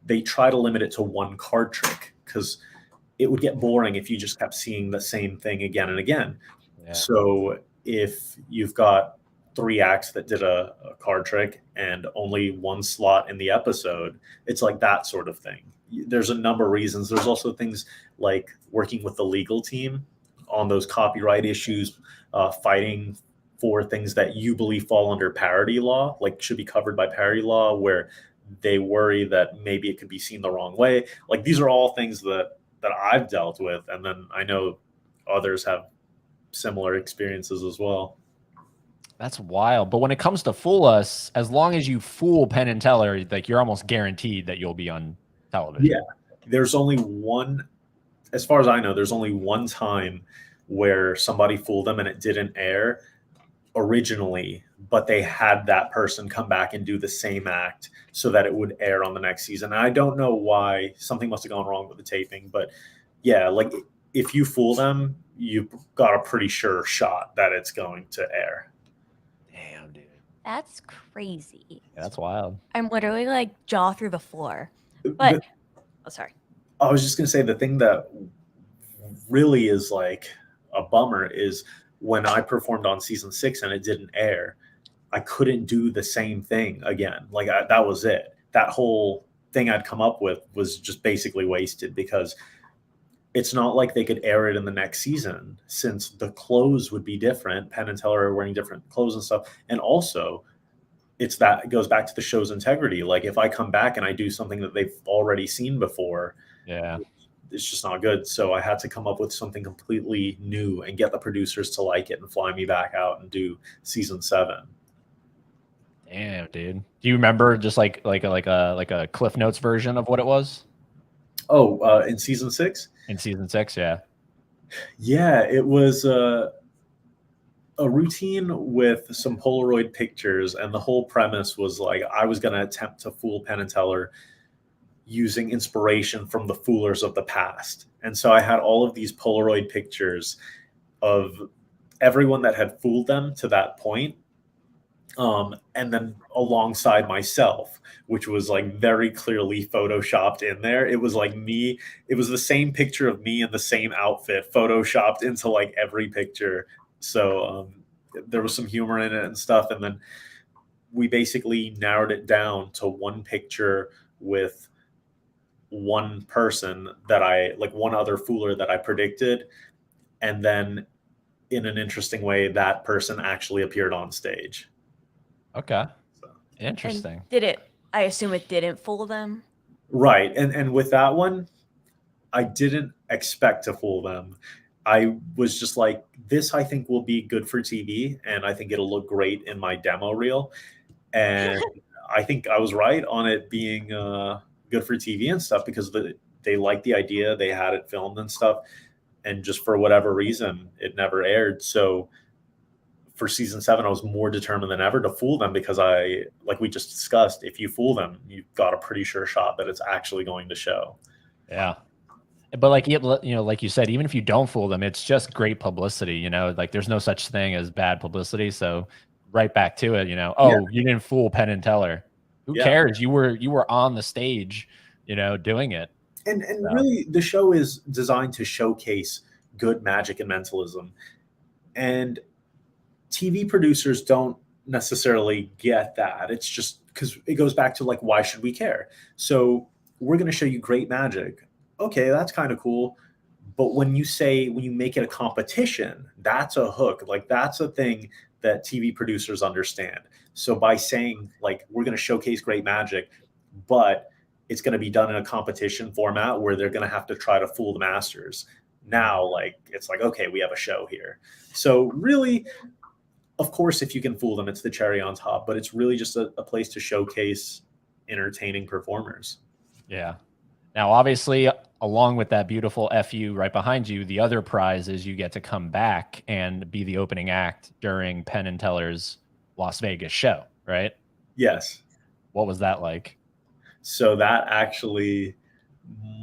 they try to limit it to one card trick, because it would get boring if you just kept seeing the same thing again and again. Yeah. So if you've got 3 acts that did a card trick and only 1 slot in the episode, it's like that sort of thing. There's a number of reasons. There's also things like working with the legal team on those copyright issues, fighting for things that you believe fall under parody law, like should be covered by parody law, where they worry that maybe it could be seen the wrong way. Like, these are all things that I've dealt with. And then I know others have similar experiences as well. That's wild. But when it comes to Fool Us, as long as you fool Penn and Teller, like you're almost guaranteed that you'll be on television. Yeah. There's only one, as far as I know, there's only one time where somebody fooled them and it didn't air originally, but they had that person come back and do the same act so that it would air on the next season. And I don't know why. Something must have gone wrong with the taping, but yeah, like if you fool them, you've got a pretty sure shot that it's going to air. Damn, dude. That's crazy. Yeah, that's wild. I'm literally like jaw through the floor. But oh, sorry. I was just going to say the thing that really is like a bummer is when I performed on season 6 and it didn't air, I couldn't do the same thing again. Like that was it. That whole thing I'd come up with was just basically wasted because it's not like they could air it in the next season since the clothes would be different. Penn and Teller are wearing different clothes and stuff. And also it goes back to the show's integrity. Like if I come back and I do something that they've already seen before, yeah, it's just not good. So I had to come up with something completely new and get the producers to like it and fly me back out and do season 7. Damn, dude. Do you remember just like a Cliff Notes version of what it was? Oh, in season 6? In season 6, yeah. Yeah, it was a routine with some Polaroid pictures, and the whole premise was like I was going to attempt to fool Penn and Teller using inspiration from the foolers of the past. And so I had all of these Polaroid pictures of everyone that had fooled them to that point. And then alongside myself, which was like very clearly photoshopped in there. It was like me. It was the same picture of me in the same outfit, photoshopped into like every picture. So there was some humor in it and stuff. And then we basically narrowed it down to one picture with one person that one other fooler that I predicted. And then in an interesting way, that person actually appeared on stage. Okay. Interesting. And I assume it didn't fool them? Right. And with that one, I didn't expect to fool them. I was just like, this I think will be good for TV, and I think it'll look great in my demo reel. And I think I was right on it being good for TV and stuff because they liked the idea, they had it filmed and stuff, and just for whatever reason, it never aired. So for season 7, I was more determined than ever to fool them because like we just discussed, if you fool them, you've got a pretty sure shot that it's actually going to show. Yeah. But like, like you said, even if you don't fool them, it's just great publicity, like there's no such thing as bad publicity. So right back to it, You didn't fool Penn and Teller. Who cares? You were on the stage, doing it. And really the show is designed to showcase good magic and mentalism. And TV producers don't necessarily get that. It's just because it goes back to like, why should we care? So we're going to show you great magic. Okay, that's kind of cool. But when you make it a competition, that's a hook. Like that's a thing that TV producers understand. So by saying like, we're going to showcase great magic, but it's going to be done in a competition format where they're going to have to try to fool the masters. Now, like, it's like, okay, we have a show here. So really, of course, if you can fool them, it's the cherry on top, but it's really just a place to showcase entertaining performers. Yeah. Now, obviously, along with that beautiful FU right behind you, the other prize is you get to come back and be the opening act during Penn and Teller's Las Vegas show, right? Yes. What was that like? So that actually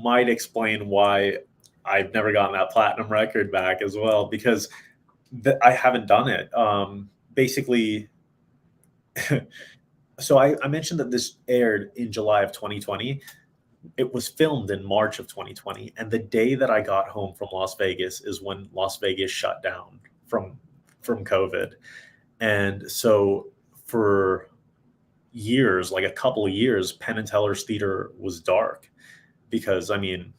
might explain why I've never gotten that platinum record back as well, because I haven't done it. Basically, so I mentioned that this aired in July of 2020. It was filmed in March of 2020. And the day that I got home from Las Vegas is when Las Vegas shut down from COVID. And so for years, like a couple of years, Penn and Teller's theater was dark because, I mean,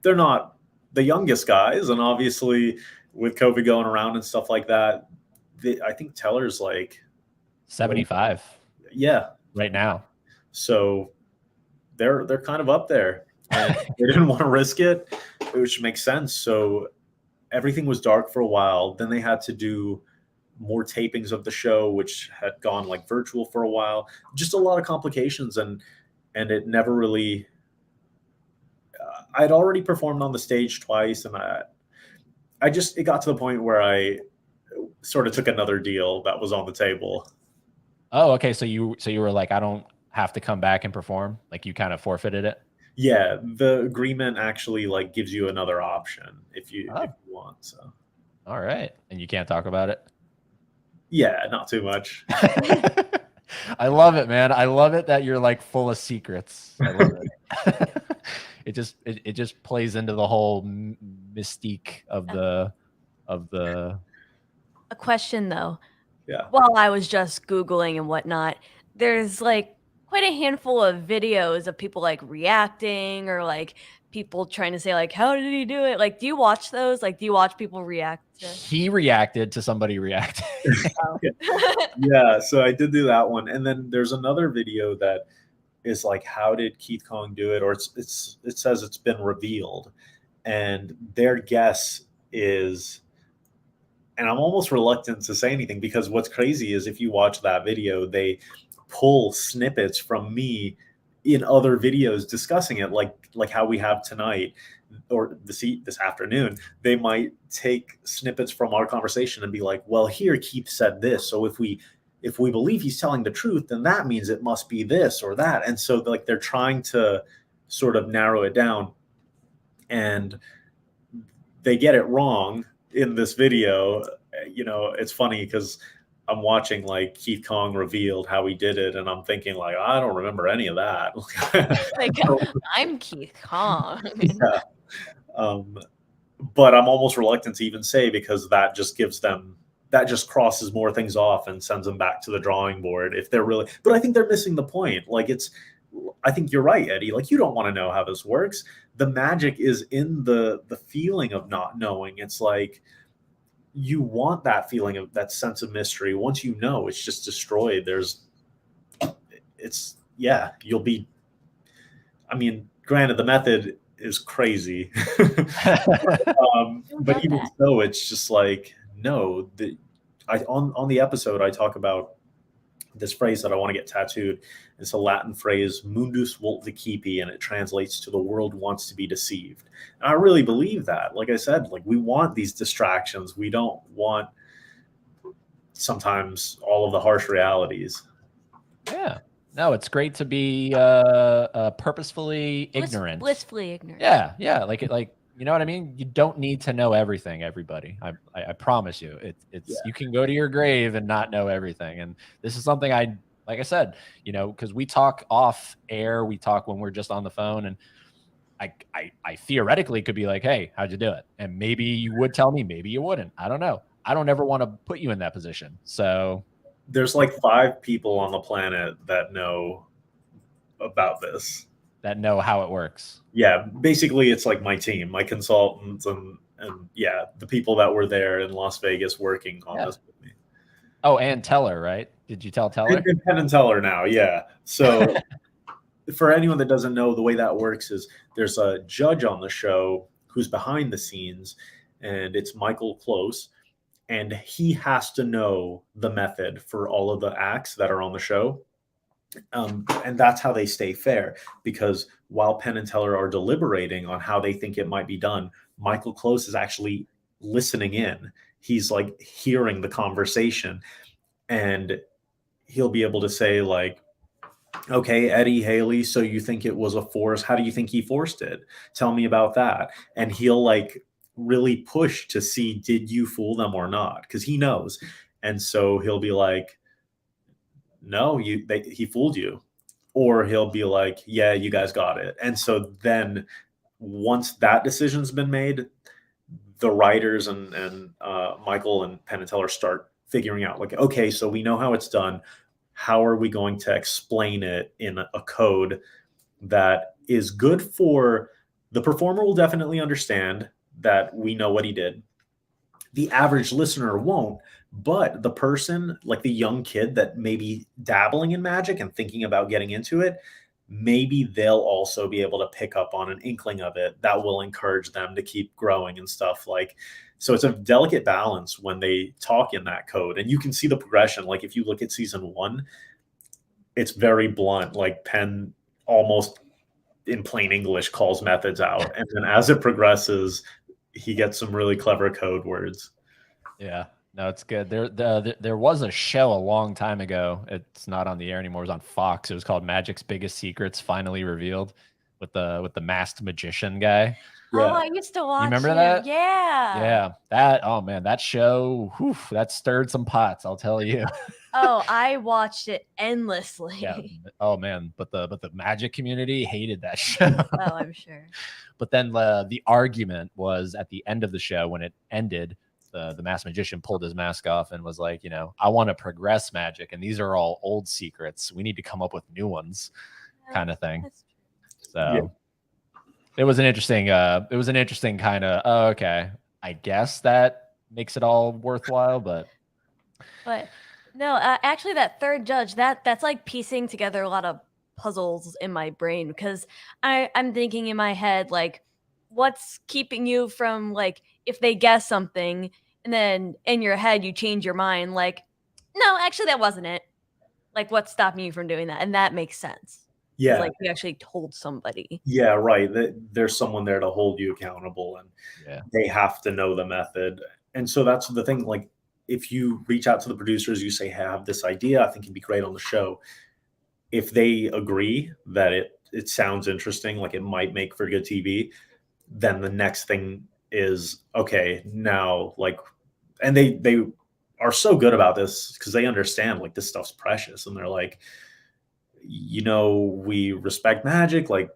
they're not the youngest guys. And obviously with COVID going around and stuff like that, I think Teller's like 75. Yeah. Right now. So they're kind of up there. And they didn't want to risk it, which makes sense. So, everything was dark for a while. Then they had to do more tapings of the show, which had gone like virtual for a while. Just a lot of complications, and it never really. I'd already performed on the stage twice, and it got to the point where I sort of took another deal that was on the table. Oh, okay. So you were like, I don't have to come back and perform. Like you kind of forfeited it. Yeah, the agreement actually like gives you another option if you want. So. All right, and you can't talk about it. Yeah, not too much. I love it, man. I love it that you're like full of secrets. I love it. it just plays into the whole mystique of the. A question though. Yeah. While I was just Googling and whatnot, there's like quite a handful of videos of people like reacting or like people trying to say like, how did he do it? Like, do you watch those? Like, do you watch people react to? He reacted to somebody reacting. Oh. Yeah, so I did do that one. And then there's another video that is like, how did Keith Kong do it? Or it says it's been revealed. And their guess is, and I'm almost reluctant to say anything because what's crazy is if you watch that video, they pull snippets from me in other videos discussing it, like how we have tonight or this afternoon. They might take snippets from our conversation and be like, well, here Keith said this, so if we believe he's telling the truth, then that means it must be this or that. And so like they're trying to sort of narrow it down, and they get it wrong in this video. You know, it's funny because I'm watching like Keith Kong revealed how he did it, and I'm thinking like, I don't remember any of that. Like, I'm Keith Kong. Yeah. But I'm almost reluctant to even say, because that just crosses more things off and sends them back to the drawing board if they're really. But I think they're missing the point. Like I think you're right, Eddie. Like, you don't want to know how this works. The magic is in the feeling of not knowing. It's like, you want that feeling of that sense of mystery. Once you know, it's just destroyed. You'll be, I mean, granted, the method is crazy. But even so, it's just like, no, on the episode, I talk about this phrase that I want to get tattooed. It's a Latin phrase, mundus vult decipi, and it translates to the world wants to be deceived. And I really believe that. Like I said, like, we want these distractions. We don't want sometimes all of the harsh realities. Yeah. No, it's great to be purposefully ignorant. Blissfully ignorant. Yeah. Like you know what I mean? You don't need to know everything, everybody. I promise you. You can go to your grave and not know everything. And this is something like I said, you know, because we talk off air, we talk when we're just on the phone, and I theoretically could be like, hey, how'd you do it? And maybe you would tell me, maybe you wouldn't. I don't know. I don't ever want to put you in that position. So there's like 5 people on the planet that know about this. That know how it works. Yeah, basically it's like my team, my consultants, and the people that were there in Las Vegas working on this with me. Oh, and Teller, right? Did you tell Teller? Penn and Teller now, yeah. So for anyone that doesn't know, the way that works is there's a judge on the show who's behind the scenes, and it's Michael Close, and he has to know the method for all of the acts that are on the show. And that's how they stay fair, because while Penn and Teller are deliberating on how they think it might be done, Michael Close is actually listening in. He's like hearing the conversation, and he'll be able to say like, okay, Eddie Haley, so you think it was a force? How do you think he forced it? Tell me about that. And he'll like really push to see, did you fool them or not? Because he knows. And so he'll be like, no, he fooled you. Or he'll be like, yeah, you guys got it. And so then once that decision's been made, the writers and Michael and Penn and Teller start figuring out like, okay, so we know how it's done. How are we going to explain it in a code that is good for the performer? Will definitely understand that we know what he did. The average listener won't, but the person, like the young kid that may be dabbling in magic and thinking about getting into it, maybe they'll also be able to pick up on an inkling of it that will encourage them to keep growing and stuff. Like, so it's a delicate balance when they talk in that code, and you can see the progression. Like if you look at season 1, it's very blunt. Like Penn almost in plain English calls methods out, and then as it progresses, he gets some really clever code words. Yeah, no, it's good. There was a show a long time ago. It's not on the air anymore. It was on Fox. It was called Magic's Biggest Secrets Finally Revealed, with the masked magician guy. Oh, I used to watch. You remember that? Yeah. Yeah. Oh man, that show, whew, that stirred some pots, I'll tell you. Oh, I watched it endlessly. Yeah. Oh man, but the magic community hated that show. Oh, I'm sure. But then the argument was at the end of the show when it ended. The masked magician pulled his mask off and was like, I want to progress magic, and these are all old secrets. We need to come up with new ones, kind of thing. So it was an interesting kind of, oh, okay, I guess that makes it all worthwhile, but no, actually that third judge, that's like piecing together a lot of puzzles in my brain, because I'm thinking in my head, like, what's keeping you from, like, if they guess something and then in your head you change your mind, like, no, actually that wasn't it. Like, what's stopping you from doing that? And that makes sense. Yeah. Like, you actually told somebody. Yeah, right. There's someone there to hold you accountable, and they have to know the method. And so that's the thing. Like, if you reach out to the producers, you say, hey, I have this idea, I think it'd be great on the show. If they agree that it sounds interesting, like it might make for good TV, then the next thing is, okay, now, like, and they are so good about this because they understand, like, this stuff's precious, and they're like, we respect magic, like,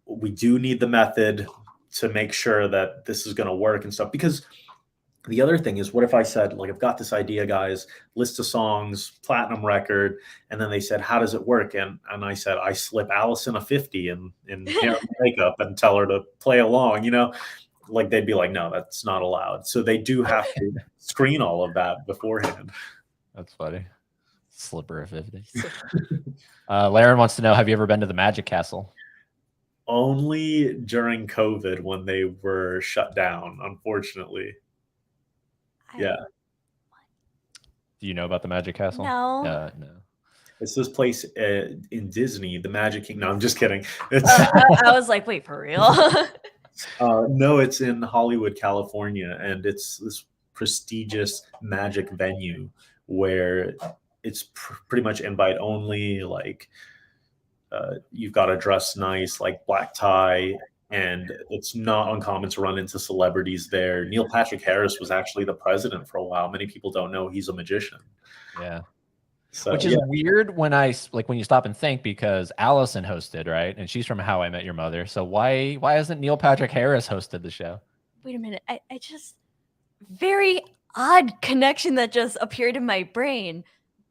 we do need the method to make sure that this is going to work and stuff. Because the other thing is, what if I said, like, I've got this idea, guys, list of songs, platinum record, and then they said, how does it work? And I said, I slip Allison a 50 in hair and makeup and tell her to play along, like, they'd be like, no, that's not allowed. So they do have to screen all of that beforehand. That's funny. Slipper of 50. Laren wants to know, have you ever been to the Magic Castle? Only during COVID when they were shut down, unfortunately. Yeah. Do you know about the Magic Castle? No. No. It's this place in Disney, the Magic Kingdom. No, I'm just kidding. It's I was like, wait, for real? no, it's in Hollywood, California, and it's this prestigious magic venue where it's pretty much invite only. Like, you've got to dress nice, like black tie, and it's not uncommon to run into celebrities there. Neil Patrick Harris was actually the president for a while. Many people don't know he's a magician. Yeah. So, which is weird when you stop and think, because Allison hosted, right? And she's from How I Met Your Mother. So why hasn't Neil Patrick Harris hosted the show? Wait a minute. I just, very odd connection that just appeared in my brain.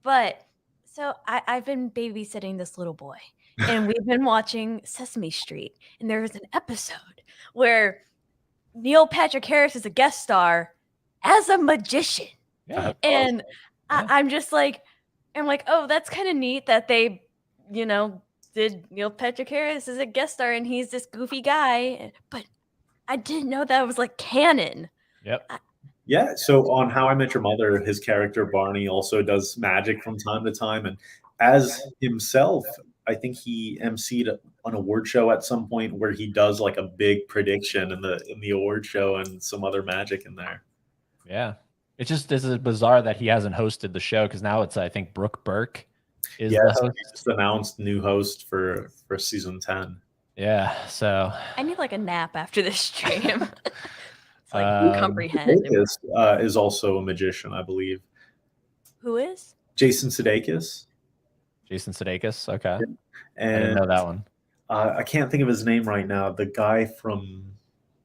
But so I've been babysitting this little boy, and we've been watching Sesame Street, and there was an episode where Neil Patrick Harris is a guest star as a magician. Yeah. And I'm just like, oh, that's kind of neat that they, did Neil Patrick Harris as a guest star, and he's this goofy guy. But I didn't know that was like canon. Yep. Yeah. So on How I Met Your Mother, his character Barney also does magic from time to time, and as himself, I think he emceed an award show at some point where he does like a big prediction in the award show and some other magic in there. Yeah. It's just, this is bizarre that he hasn't hosted the show, because now it's, I think, Brooke Burke is the host. He just announced new host for season 10. Yeah, so I need like a nap after this stream. It's like, you comprehend. Sudeikis is also a magician, I believe. Who is? Jason Sudeikis. Jason Sudeikis. Okay. And I didn't know that one. I can't think of his name right now. The guy from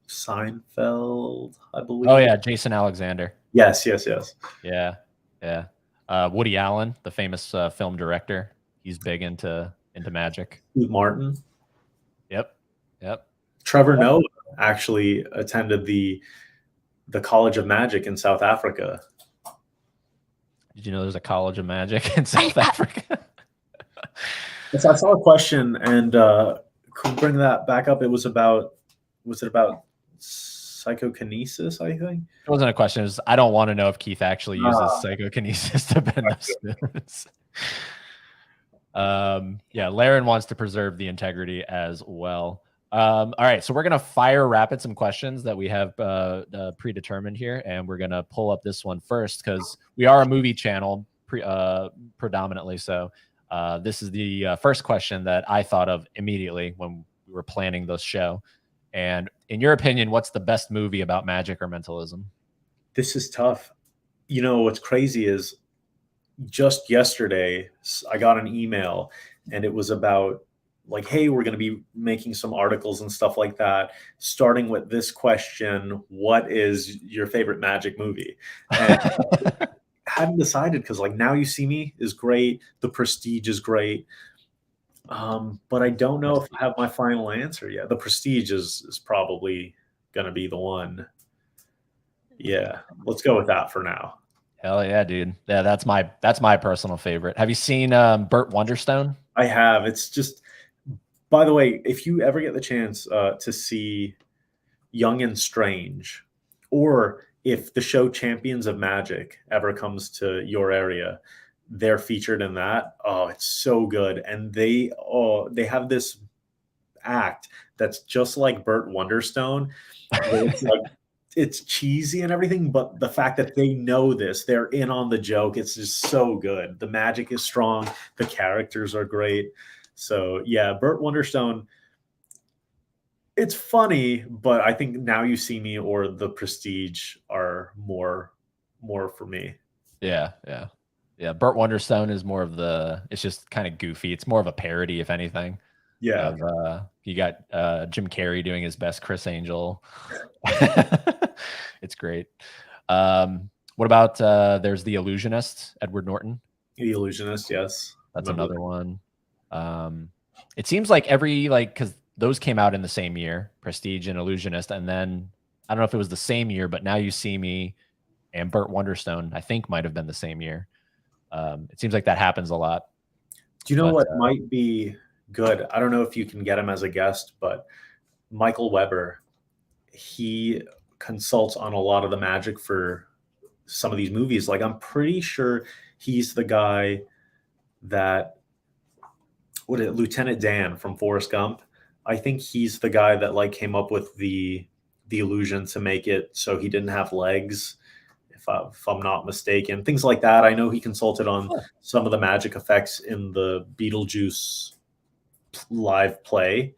Seinfeld, I believe. Oh yeah, Jason Alexander. Yes. Yeah. Woody Allen, the famous film director. He's big into magic. Steve Martin. Yep. Trevor Noah actually attended the College of Magic in South Africa. Did you know there's a College of Magic in South Africa? So I saw a question, and could we bring that back up? It was about, was it about psychokinesis, I think? It wasn't a question. It was, I don't want to know if Keith actually uses Ah. psychokinesis to bend the spoons. Yeah, Laren wants to preserve the integrity as well. All right, so we're gonna fire rapid some questions that we have predetermined here, and we're gonna pull up this one first because we are a movie channel predominantly. So this is the first question that I thought of immediately when we were planning this show. And in your opinion, what's the best movie about magic or mentalism? This is tough. You know, what's crazy is just yesterday, I got an email, and it was about like, hey, we're going to be making some articles and stuff like that, starting with this question: what is your favorite magic movie? And I hadn't decided, because like Now You See Me is great, The Prestige is great, but I don't know if I have my final answer yet. The Prestige is probably going to be the one. Yeah, let's go with that for now. Hell yeah, dude. Yeah, that's my personal favorite. Have you seen Burt Wonderstone? I have. It's just, by the way, if you ever get the chance to see Young and Strange, or if the show Champions of Magic ever comes to your area, they're featured in that. Oh, it's so good. And they have this act that's just like Burt Wonderstone. It's like, it's cheesy and everything, but the fact that they know this, they're in on the joke. It's just so good. The magic is strong. The characters are great. So yeah, Burt Wonderstone, it's funny, but I think Now You See Me or The Prestige are more for me. Yeah. Burt Wonderstone is more of it's just kind of goofy. It's more of a parody, if anything. Yeah. You got Jim Carrey doing his best Chris Angel. It's great. What about there's The Illusionist, Edward Norton? The Illusionist, yes. That's another one. It seems like because those came out in the same year, Prestige and Illusionist, and then I don't know if it was the same year, but Now You See Me and Burt Wonderstone, I think, might have been the same year. It seems like that happens a lot. Do you know what might be good? I don't know if you can get him as a guest, but Michael Weber, he consults on a lot of the magic for some of these movies. Like, I'm pretty sure he's the guy that, Lieutenant Dan from Forrest Gump. I think he's the guy that like came up with the illusion to make it so he didn't have legs, if I'm not mistaken. Things like that. I know he consulted on some of the magic effects in the Beetlejuice live play.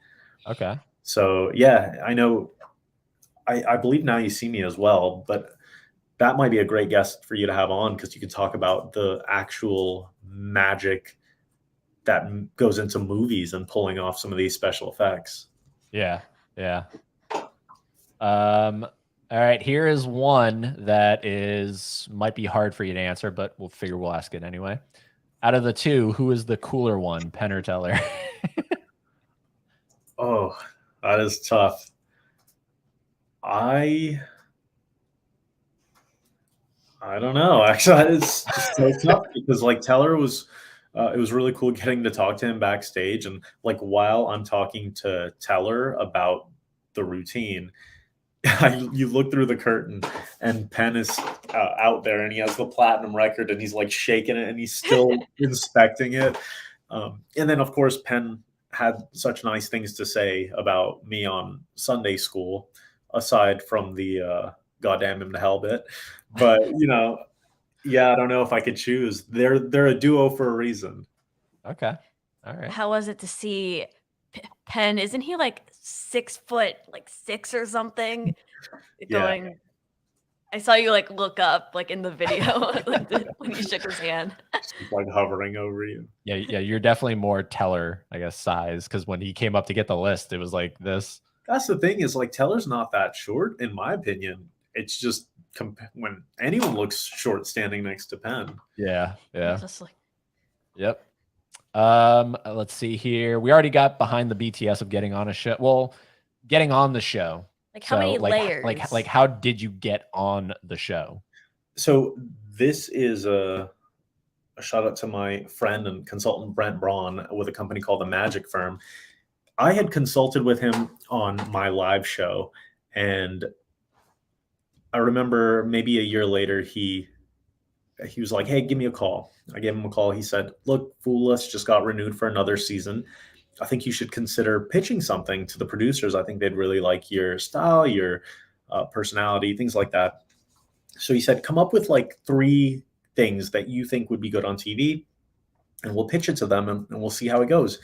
Okay. So yeah, I know. I believe Now You See Me as well, but that might be a great guest for you to have on, because you can talk about the actual magic that goes into movies and pulling off some of these special effects. Yeah. All right, here is one that might be hard for you to answer, but we'll ask it anyway. Out of the two, who is the cooler one, Penn or Teller? Oh, that is tough. I don't know. Actually, it's just so tough, because like Teller was, it was really cool getting to talk to him backstage, and like while I'm talking to Teller about the routine, you look through the curtain and Penn is out there, and he has the platinum record, and he's like shaking it, and he's still inspecting it. And then of course Penn had such nice things to say about me on Sunday school, aside from the goddamn him to hell bit. But yeah, I don't know if I could choose. They're a duo for a reason. Okay. All right. How was it to see Penn? Isn't he like 6'6" or something? Going. Yeah. I saw you like look up like in the video when he shook his hand. He's like hovering over you. Yeah, you're definitely more Teller, I guess, size, because when he came up to get the list, it was like this. That's the thing, is like Teller's not that short, in my opinion. It's just when anyone looks short standing next to Penn. Yeah. Just like, yep. Let's see here. We already got behind the BTS of getting on a show. Well, getting on the show. like how many layers? Like how did you get on the show? So this is a shout out to my friend and consultant Brent Braun with a company called the Magic Firm. I had consulted with him on my live show, and I remember maybe a year later he was like, "Hey, give me a call." I gave him a call. He said, "Look, Fool Us just got renewed for another season. I think you should consider pitching something to the producers. I think they'd really like your style, your personality, things like that." So he said, "Come up with like 3 things that you think would be good on TV, and we'll pitch it to them, and we'll see how it goes."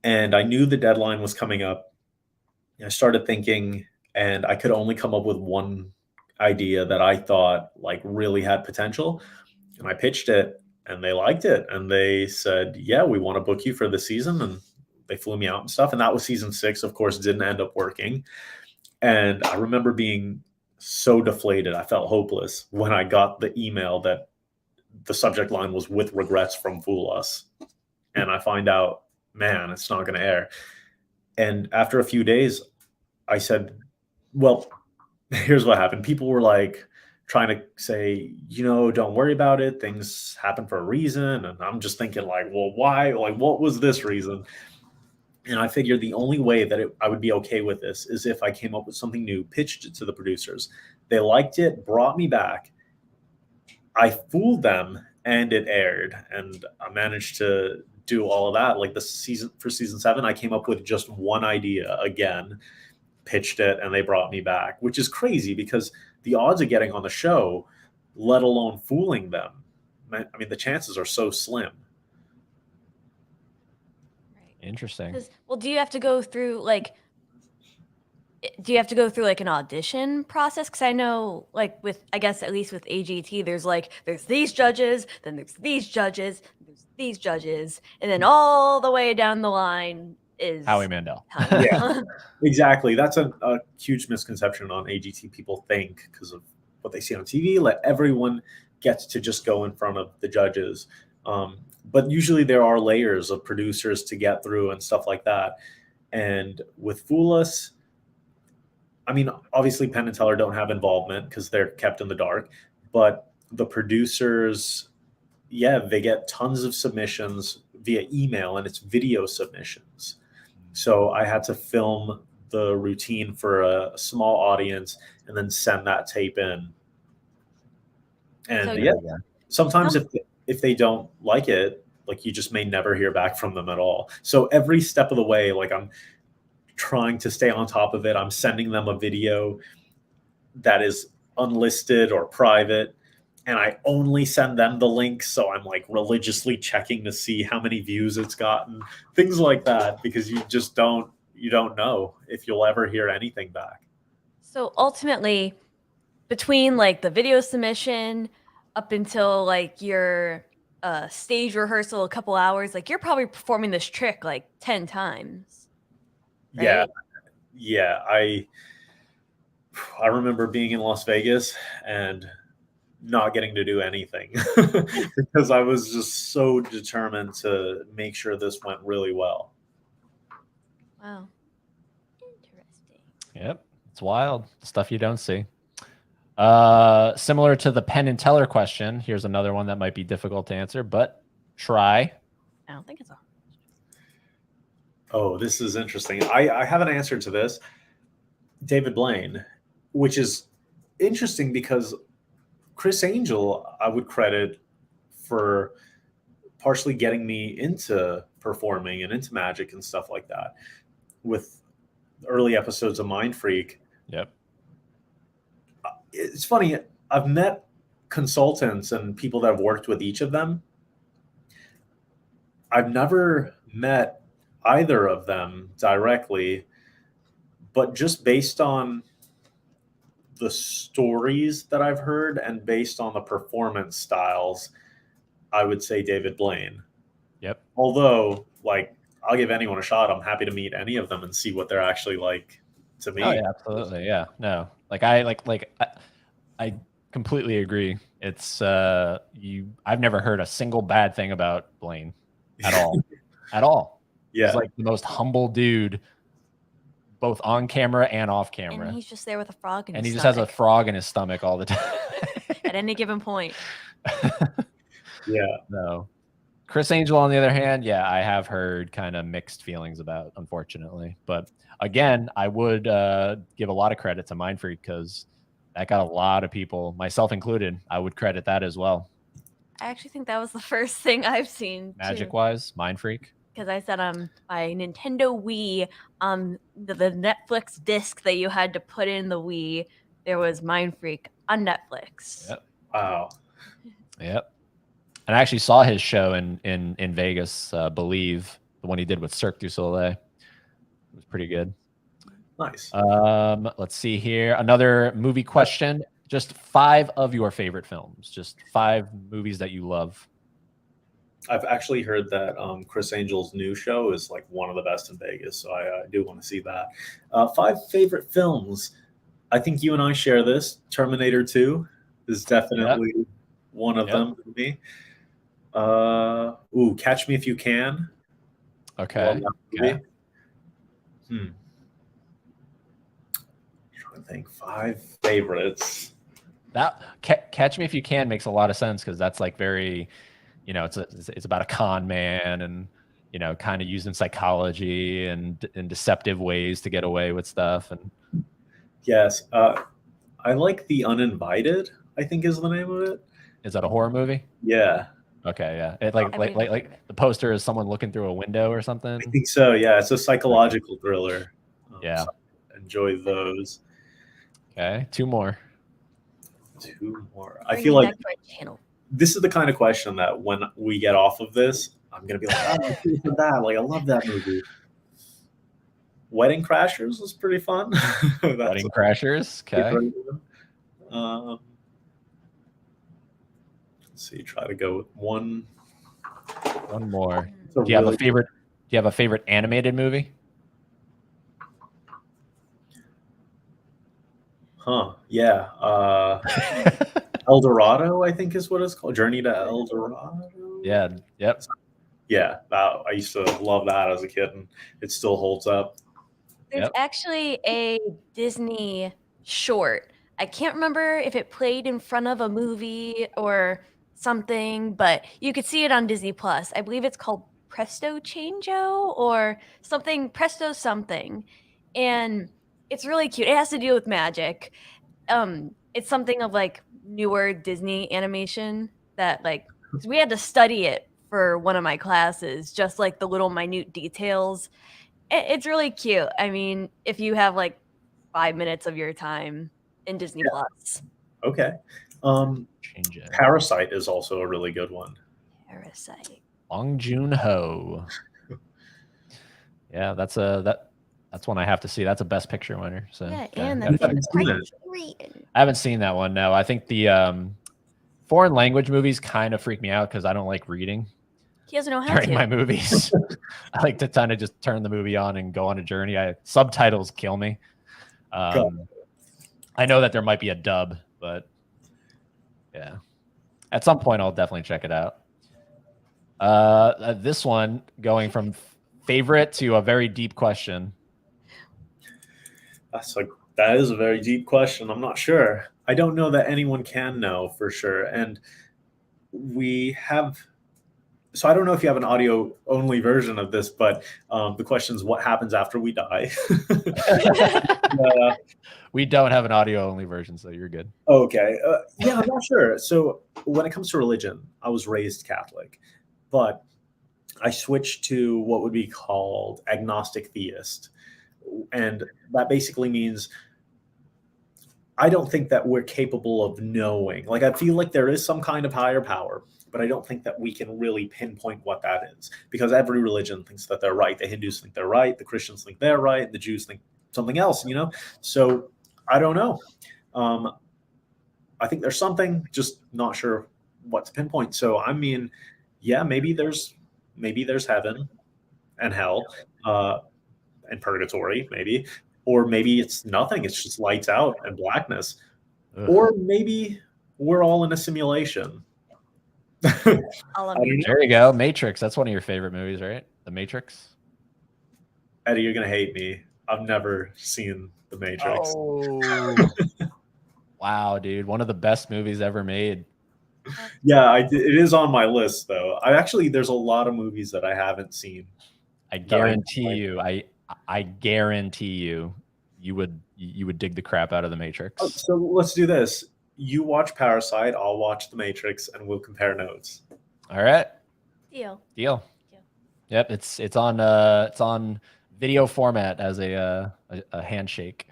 And I knew the deadline was coming up. I started thinking, and I could only come up with one idea that I thought like really had potential. And I pitched it, and they liked it, and they said, "Yeah, we want to book you for the season." And they flew me out and stuff. And that was season 6. Of course, didn't end up working. And I remember being so deflated. I felt hopeless when I got the email that the subject line was "with regrets from Fool Us." And I find out, man, it's not going to air. And after a few days, I said, well, here's what happened. People were like trying to say, don't worry about it. Things happen for a reason. And I'm just thinking like, well, why? Like, what was this reason? And I figured the only way that I would be okay with this is if I came up with something new, pitched it to the producers. They liked it, brought me back. I fooled them, and it aired. And I managed to do all of that. Like for season 7, I came up with just one idea again, pitched it, and they brought me back, which is crazy because the odds of getting on the show, let alone fooling them, I mean, the chances are so slim. Interesting. Well, do you have to go through like an audition process? Because I know, like I guess at least with AGT, there's these judges, then there's these judges, there's these judges, and then all the way down the line is Howie Mandel. Yeah, exactly. That's a huge misconception on AGT. People think because of what they see on TV, let everyone gets to just go in front of the judges. But usually there are layers of producers to get through and stuff like that. And with Fool Us, I mean, obviously Penn and Teller don't have involvement because they're kept in the dark, but the producers, yeah, they get tons of submissions via email, and it's video submissions. So I had to film the routine for a small audience and then send that tape in. And So sometimes if they don't like it, like you just may never hear back from them at all. So every step of the way, like I'm trying to stay on top of it. I'm sending them a video that is unlisted or private, and I only send them the link. So I'm like religiously checking to see how many views it's gotten, things like that, because you don't know if you'll ever hear anything back. So ultimately, between like the video submission up until like your stage rehearsal, a couple hours, like you're probably performing this trick like 10 times. Right? Yeah. I remember being in Las Vegas and not getting to do anything because I was just so determined to make sure this went really well. Wow. Interesting. Yep. It's wild. Stuff you don't see. Similar to the Penn and Teller question, here's another one that might be difficult to answer, but try. I don't think it's a Oh, this is interesting. I have an answer to this. David Blaine, which is interesting because Chris Angel, I would credit for partially getting me into performing and into magic and stuff like that with early episodes of Mind Freak. Yep. It's funny. I've met consultants and people that have worked with each of them. I've never met either of them directly, but just based on the stories that I've heard and based on the performance styles, I would say David Blaine. Yep. Although, like, I'll give anyone a shot. I'm happy to meet any of them and see what they're actually like to me. Oh, yeah, absolutely. Yeah. No. I completely agree. It's I've never heard a single bad thing about Blaine at all. At all. Yeah. He's like the most humble dude, both on camera and off camera. And he's just there with a frog in his and he just stomach has a frog in his stomach all the time. at any given point. Yeah. No. Chris Angel, on the other hand, yeah, I have heard kind of mixed feelings about, unfortunately. But again, I would give a lot of credit to Mind Freak because that got a lot of people, myself included. I would credit that as well. I actually think that was the first thing I've seen Magic wise, Mind Freak. Because I said my Nintendo Wii, the Netflix disc that you had to put in the Wii, there was Mind Freak on Netflix. Yep. Wow. Yep. And I actually saw his show in Vegas, Believe, the one he did with Cirque du Soleil. It was pretty good. Nice. Let's see here. Another movie question. Just 5 of your favorite films. Just 5 movies that you love. I've actually heard that Chris Angel's new show is like one of the best in Vegas, so I do want to see that. 5 favorite films. I think you and I share this. Terminator 2 is definitely one of them for me. Catch Me If You Can. Okay. Trying to think 5 favorites. That Catch Me If You Can makes a lot of sense because that's like very, it's about a con man and kind of using psychology and deceptive ways to get away with stuff. And yes, I like The Uninvited, I think is the name of it. Is that a horror movie? Yeah. Okay, yeah. It like the poster is someone looking through a window or something. I think so. Yeah, it's a psychological thriller. Yeah, so enjoy those. Okay, 2 more. 2 more. I feel like this is the kind of question that when we get off of this, I'm gonna be like, oh, that. Like, I love that movie. Wedding Crashers was pretty fun. Wedding Crashers. Okay. Let's see. Try to go with one more. Do you have a favorite? Do you have a favorite animated movie? Yeah. El Dorado, I think is what it's called. Journey to El Dorado. Yeah. Yep. Yeah. I used to love that as a kid, and it still holds up. There's actually a Disney short. I can't remember if it played in front of a movie or something, but you could see it on Disney Plus. I believe it's called Presto Changeo or something, Presto something. And it's really cute. It has to do with magic. It's something of like newer Disney animation that like we had to study it for one of my classes, just like the little minute details. It's really cute. I mean, if you have like 5 minutes of your time in Disney Plus. Okay. Parasite is also a really good one. Parasite. Bong Joon-ho. Yeah, that's one I have to see. That's a Best Picture winner. So yeah, and that's I haven't seen that one. No, I think the foreign language movies kind of freak me out because I don't like reading. He doesn't know how during to. my movies. I like to kind of just turn the movie on and go on a journey. Subtitles kill me. I know that there might be a dub, but yeah, at some point I'll definitely check it out. This one going from favorite to a very deep question. That is a very deep question. I'm not sure. I don't know that anyone can know for sure. And we have, so I don't know if you have an audio only version of this, but the question is what happens after we die? We don't have an audio only version, so you're good. Okay. Yeah, I'm not sure. So when it comes to religion, I was raised Catholic, but I switched to what would be called agnostic theist. And that basically means I don't think that we're capable of knowing. Like, I feel like there is some kind of higher power, but I don't think that we can really pinpoint what that is because every religion thinks that they're right. The Hindus think they're right. The Christians think they're right. The Jews think something else, So I don't know. I think there's something, just not sure what to pinpoint. So, I mean, yeah, maybe there's heaven and hell and purgatory, maybe. Or maybe it's nothing. It's just lights out and blackness. Ugh. Or maybe we're all in a simulation. There you go. Matrix. That's one of your favorite movies, right? The Matrix. Eddie, you're going to hate me. I've never seen The Matrix. Oh. Wow, dude. One of the best movies ever made. Yeah, it is on my list though. There's a lot of movies that I haven't seen. I guarantee you, I guarantee you would dig the crap out of The Matrix. Oh, so let's do this. You watch Parasite, I'll watch The Matrix, and we'll compare notes. All right. Deal. Yep, it's on video format as a handshake.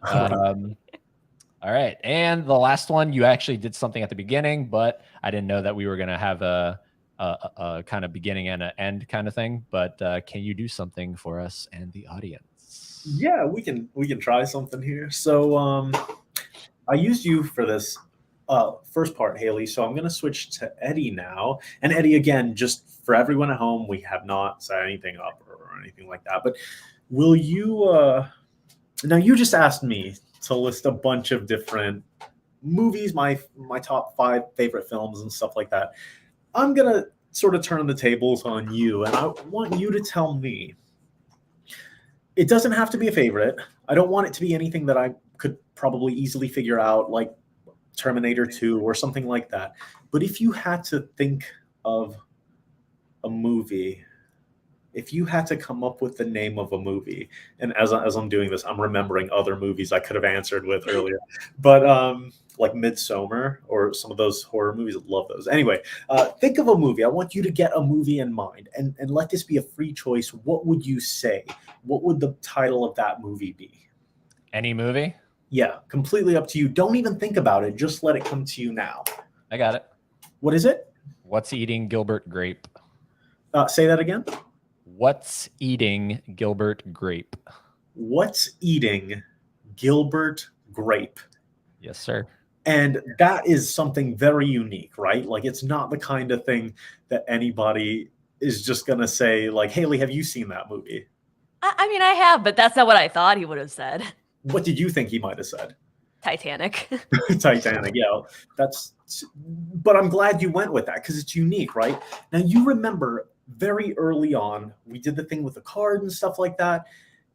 All right, and the last one, you actually did something at the beginning, but I didn't know that we were gonna have a kind of beginning and an end kind of thing. But can you do something for us and the audience? Yeah, we can try something here. So I used you for this first part, Haley. So I'm going to switch to Eddie now. And Eddie, again, just for everyone at home, we have not set anything up or anything like that. But will you? Now you just asked me to list a bunch of different movies, my top 5 favorite films and stuff like that. I'm gonna sort of turn the tables on you, and I want you to tell me. It doesn't have to be a favorite. I don't want it to be anything that I could probably easily figure out, like Terminator 2 or something like that. But if you had to think of a movie, if you had to come up with the name of a movie, and as I'm doing this, I'm remembering other movies I could have answered with earlier, but like Midsommar or some of those horror movies, I love those. Anyway, think of a movie. I want you to get a movie in mind, and let this be a free choice. What would you say? What would the title of that movie be? Any movie? Yeah, completely up to you. Don't even think about it. Just let it come to you now. I got it. What is it? What's Eating Gilbert Grape? Say that again. What's Eating Gilbert Grape? What's Eating Gilbert Grape? Yes, sir. And that is something very unique, right? Like, it's not the kind of thing that anybody is just going to say, like, Haley, have you seen that movie? I mean, I have, but that's not what I thought he would have said. What did you think he might have said? Titanic. Titanic, yeah. But I'm glad you went with that because it's unique, right? Now, you remember very early on, we did the thing with the card and stuff like that.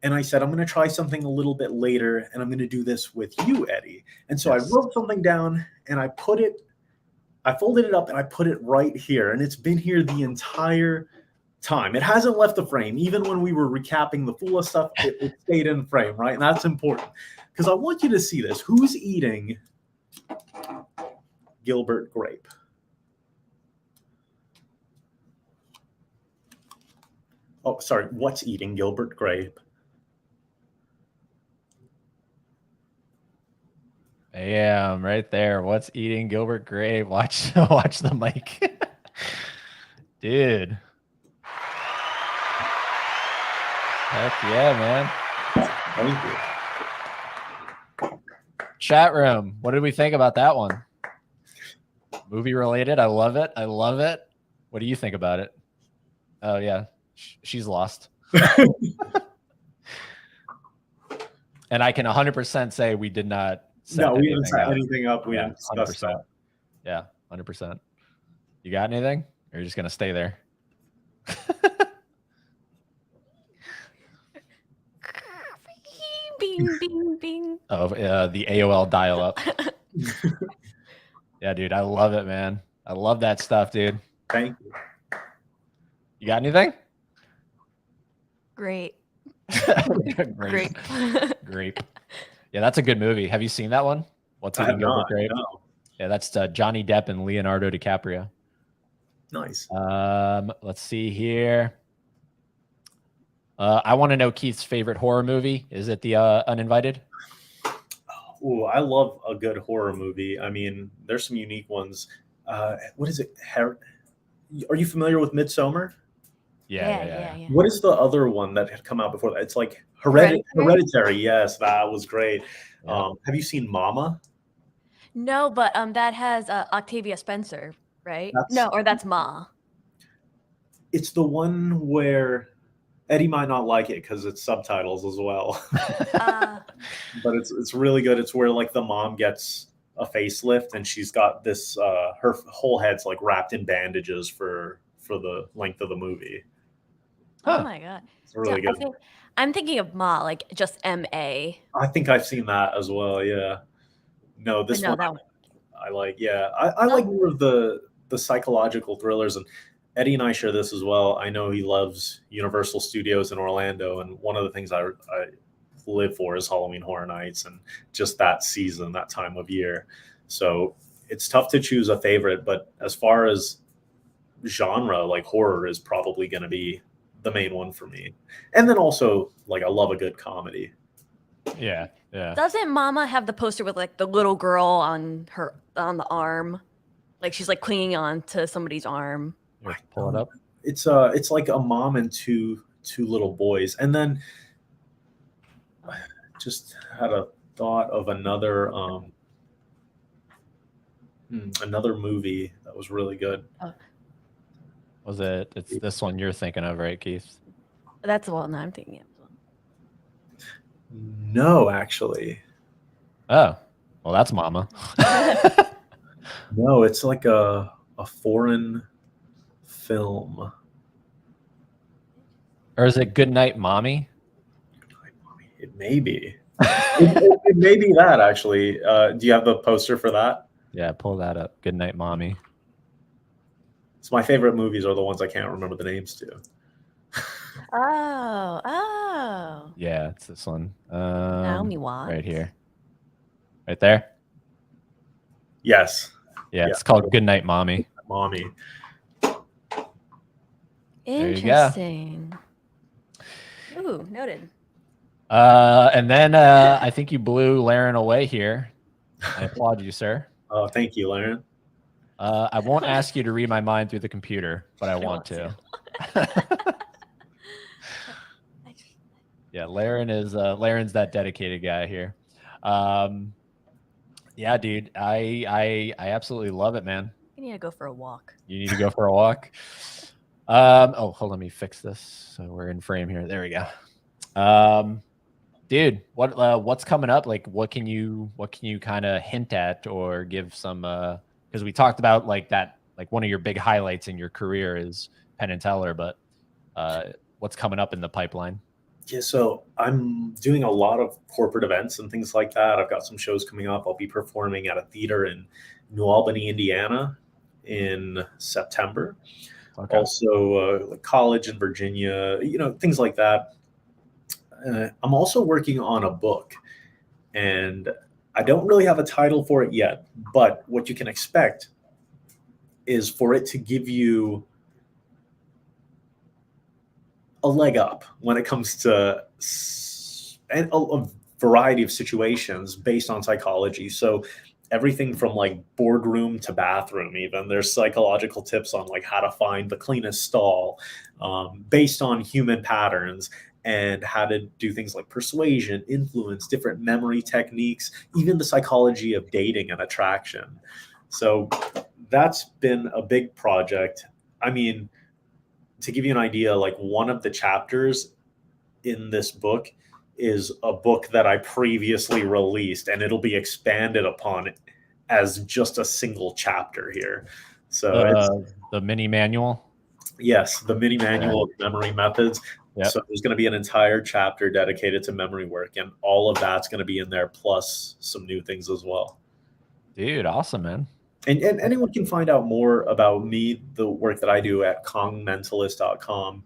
And I said, I'm going to try something a little bit later, and I'm going to do this with you, Eddie. And so yes. I wrote something down, and I folded it up, and I put it right here. And it's been here the entire time. It hasn't left the frame. Even when we were recapping the Fula stuff, it stayed in frame, right? And that's important because I want you to see this. Who's eating Gilbert Grape? Oh, sorry. What's eating Gilbert Grape? Bam, right there. What's Eating Gilbert Grape? Watch the mic. Dude. Heck yeah, man. Thank you. Chat room. What did we think about that one? Movie related. I love it. What do you think about it? Oh, yeah. She's lost. And I can 100% say we did not. No, we didn't set anything up. We didn't discuss that. Yeah, 100%. You got anything? Or you're just going to stay there? Bing, bing, bing. Oh, the AOL dial-up. Yeah, dude, I love it, man. I love that stuff, dude. Thank you. You got anything? Great. Great. Great. Yeah, that's a good movie. Have you seen that one? What's Eating Gilbert Grape? No. Yeah, that's Johnny Depp and Leonardo DiCaprio. Nice. Let's see here. I want to know Keith's favorite horror movie. Is it The Uninvited? Oh, I love a good horror movie. I mean, there's some unique ones. What is it? Are you familiar with Midsommar? Yeah. What is the other one that had come out before that? It's like Hereditary. Yes, that was great. Yeah. Have you seen Mama? No, but that has Octavia Spencer, right? That's Ma. It's the one where Eddie might not like it because it's subtitles as well. But it's really good. It's where like the mom gets a facelift and she's got this her whole head's like wrapped in bandages for the length of the movie. Oh my god. It's really good. I'm thinking of Ma, like just M-A. I think I've seen that as well, yeah. No, this one I like more of the psychological thrillers, and Eddie and I share this as well. I know he loves Universal Studios in Orlando, and one of the things I live for is Halloween Horror Nights and just that season, that time of year. So it's tough to choose a favorite, but as far as genre, like horror is probably going to be the main one for me. And then also, like, I love a good comedy. Yeah. Doesn't Mama have the poster with like the little girl on the arm, like she's like clinging on to somebody's arm? Pull it up. It's like a mom and two little boys, and then I just had a thought of another movie that was really good. Was it? It's this one you're thinking of, right, Keith? That's the one I'm thinking of. No, actually. Oh, well, that's Mama. No, it's like a foreign film. Or is it Good Night, Mommy? It may be. It may be that, actually. Do you have the poster for that? Yeah, pull that up. Good Night, Mommy. So my favorite movies are the ones I can't remember the names to. Oh. Yeah, it's this one. Naomi Watts. Right here. Right there? Yes. Yeah, it's called Good Night, Mommy. Mommy. Interesting. Ooh, noted. And then I think you blew Laren away here. I applaud you, sir. Oh, thank you, Laren. I won't ask you to read my mind through the computer, but I want to. Yeah, Laren's that dedicated guy here. Yeah, dude, I absolutely love it, man. You need to go for a walk. You need to go for a walk. Oh, hold on, let me fix this so we're in frame here. There we go. Dude, what's coming up? Like, what can you kind of hint at or give some? Because we talked about like that, like one of your big highlights in your career is Penn and Teller, but what's coming up in the pipeline? Yeah, so I'm doing a lot of corporate events and things like that. I've got some shows coming up. I'll be performing at a theater in New Albany, Indiana in September. Okay. Also, college in Virginia, things like that. I'm also working on a book, and I don't really have a title for it yet, but what you can expect is for it to give you a leg up when it comes to a variety of situations based on psychology. So everything from like boardroom to bathroom, even there's psychological tips on like how to find the cleanest stall based on human patterns, and how to do things like persuasion, influence, different memory techniques, even the psychology of dating and attraction. So that's been a big project. I mean, to give you an idea, like one of the chapters in this book is a book that I previously released, and it'll be expanded upon as just a single chapter here. So it's the mini manual. Yes, the mini manual of memory methods. Yep. So there's going to be an entire chapter dedicated to memory work, and all of that's going to be in there, plus some new things as well. Dude, awesome, man. And anyone can find out more about me, the work that I do at kongmentalist.com,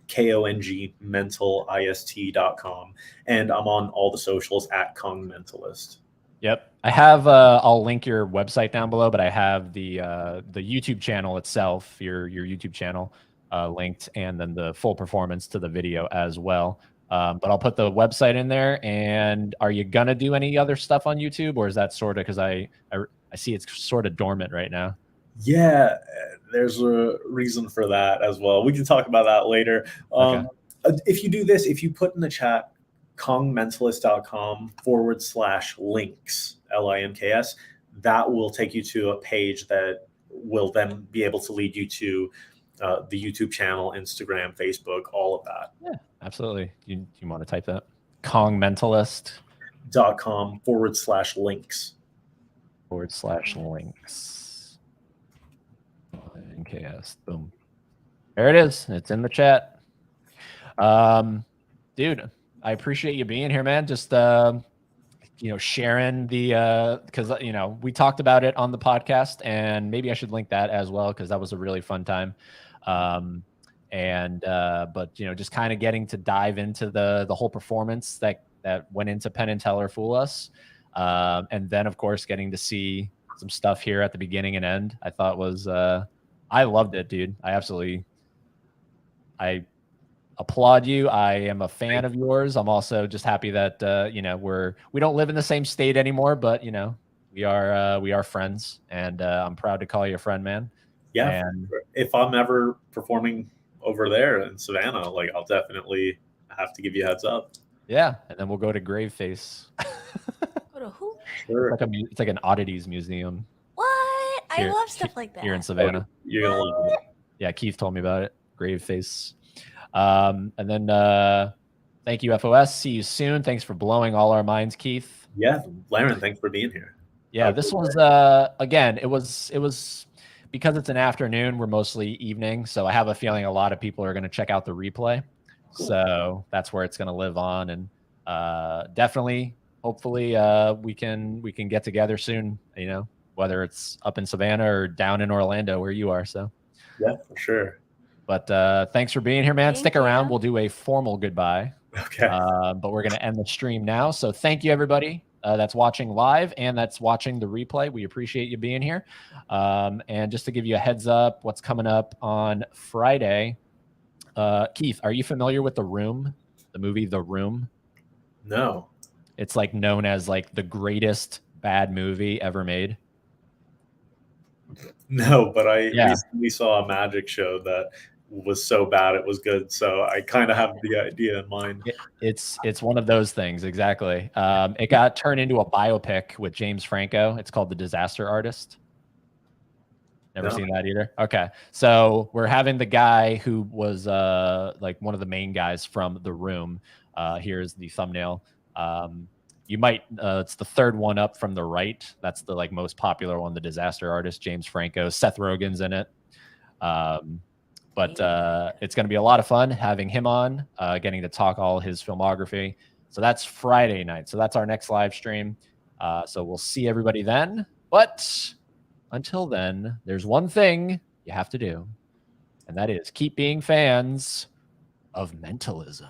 KONGmentalist.com. And I'm on all the socials at kongmentalist. Yep. I have, I'll link your website down below, but I have the YouTube channel itself, your YouTube channel linked, and then the full performance to the video as well. But I'll put the website in there. And are you going to do any other stuff on YouTube, or is that sort of, because I see it's sort of dormant right now? Yeah, there's a reason for that as well. We can talk about that later. Okay. If you do this, if you put in the chat, kongmentalist.com/links, LINKS, that will take you to a page that will then be able to lead you to the YouTube channel, Instagram, Facebook, all of that. Yeah, absolutely. You want to type that? kongmentalist.com/links. /links. NKS. Boom. There it is. It's in the chat. Dude, I appreciate you being here, man. Just sharing the because we talked about it on the podcast, and maybe I should link that as well because that was a really fun time. But just kind of getting to dive into the whole performance that went into Penn and Teller Fool Us, and then of course getting to see some stuff here at the beginning and end. I thought was I loved it, dude. I applaud you. I am a fan of yours. I'm also just happy that we don't live in the same state anymore, but we are friends, and I'm proud to call you a friend, man. Yeah, and if I'm ever performing over there in Savannah, like I'll definitely have to give you a heads up. Yeah, and then we'll go to Graveface. Go to who? Sure. It's like an oddities museum. What? I love stuff like that. Here in Savannah. You're gonna love it. Yeah, Keith told me about it. Graveface. And then thank you, FOS. See you soon. Thanks for blowing all our minds, Keith. Yeah, Laren, thanks for being here. Yeah, this was again, it was because it's an afternoon, we're mostly evening, so I have a feeling a lot of people are going to check out the replay. Cool. So that's where it's going to live on, and definitely, hopefully, we can get together soon. Whether it's up in Savannah or down in Orlando where you are. So yeah, for sure. But thanks for being here, man. Thank Stick you. around. We'll do a formal goodbye. Okay. But we're going to end the stream now. So thank you, everybody that's watching live and that's watching the replay. We appreciate you being here. And just to give you a heads up, what's coming up on Friday. Keith, are you familiar with The Room, the movie The Room? No. It's like known as like the greatest bad movie ever made. No, but I recently saw a magic show that was so bad it was good. So I kind of have the idea in mind. It's one of those things, exactly. It got turned into a biopic with James Franco. It's called The Disaster Artist. Never seen that either. Okay, so we're having the guy who was like one of the main guys from The Room. Here's the thumbnail. You might it's the third one up from the right. That's the like most popular one, The Disaster Artist, James Franco. Seth Rogen's in it. But it's going to be a lot of fun having him on, getting to talk all his filmography. So that's Friday night. So that's our next live stream. So we'll see everybody then. But until then, there's one thing you have to do, and that is keep being fans of mentalism.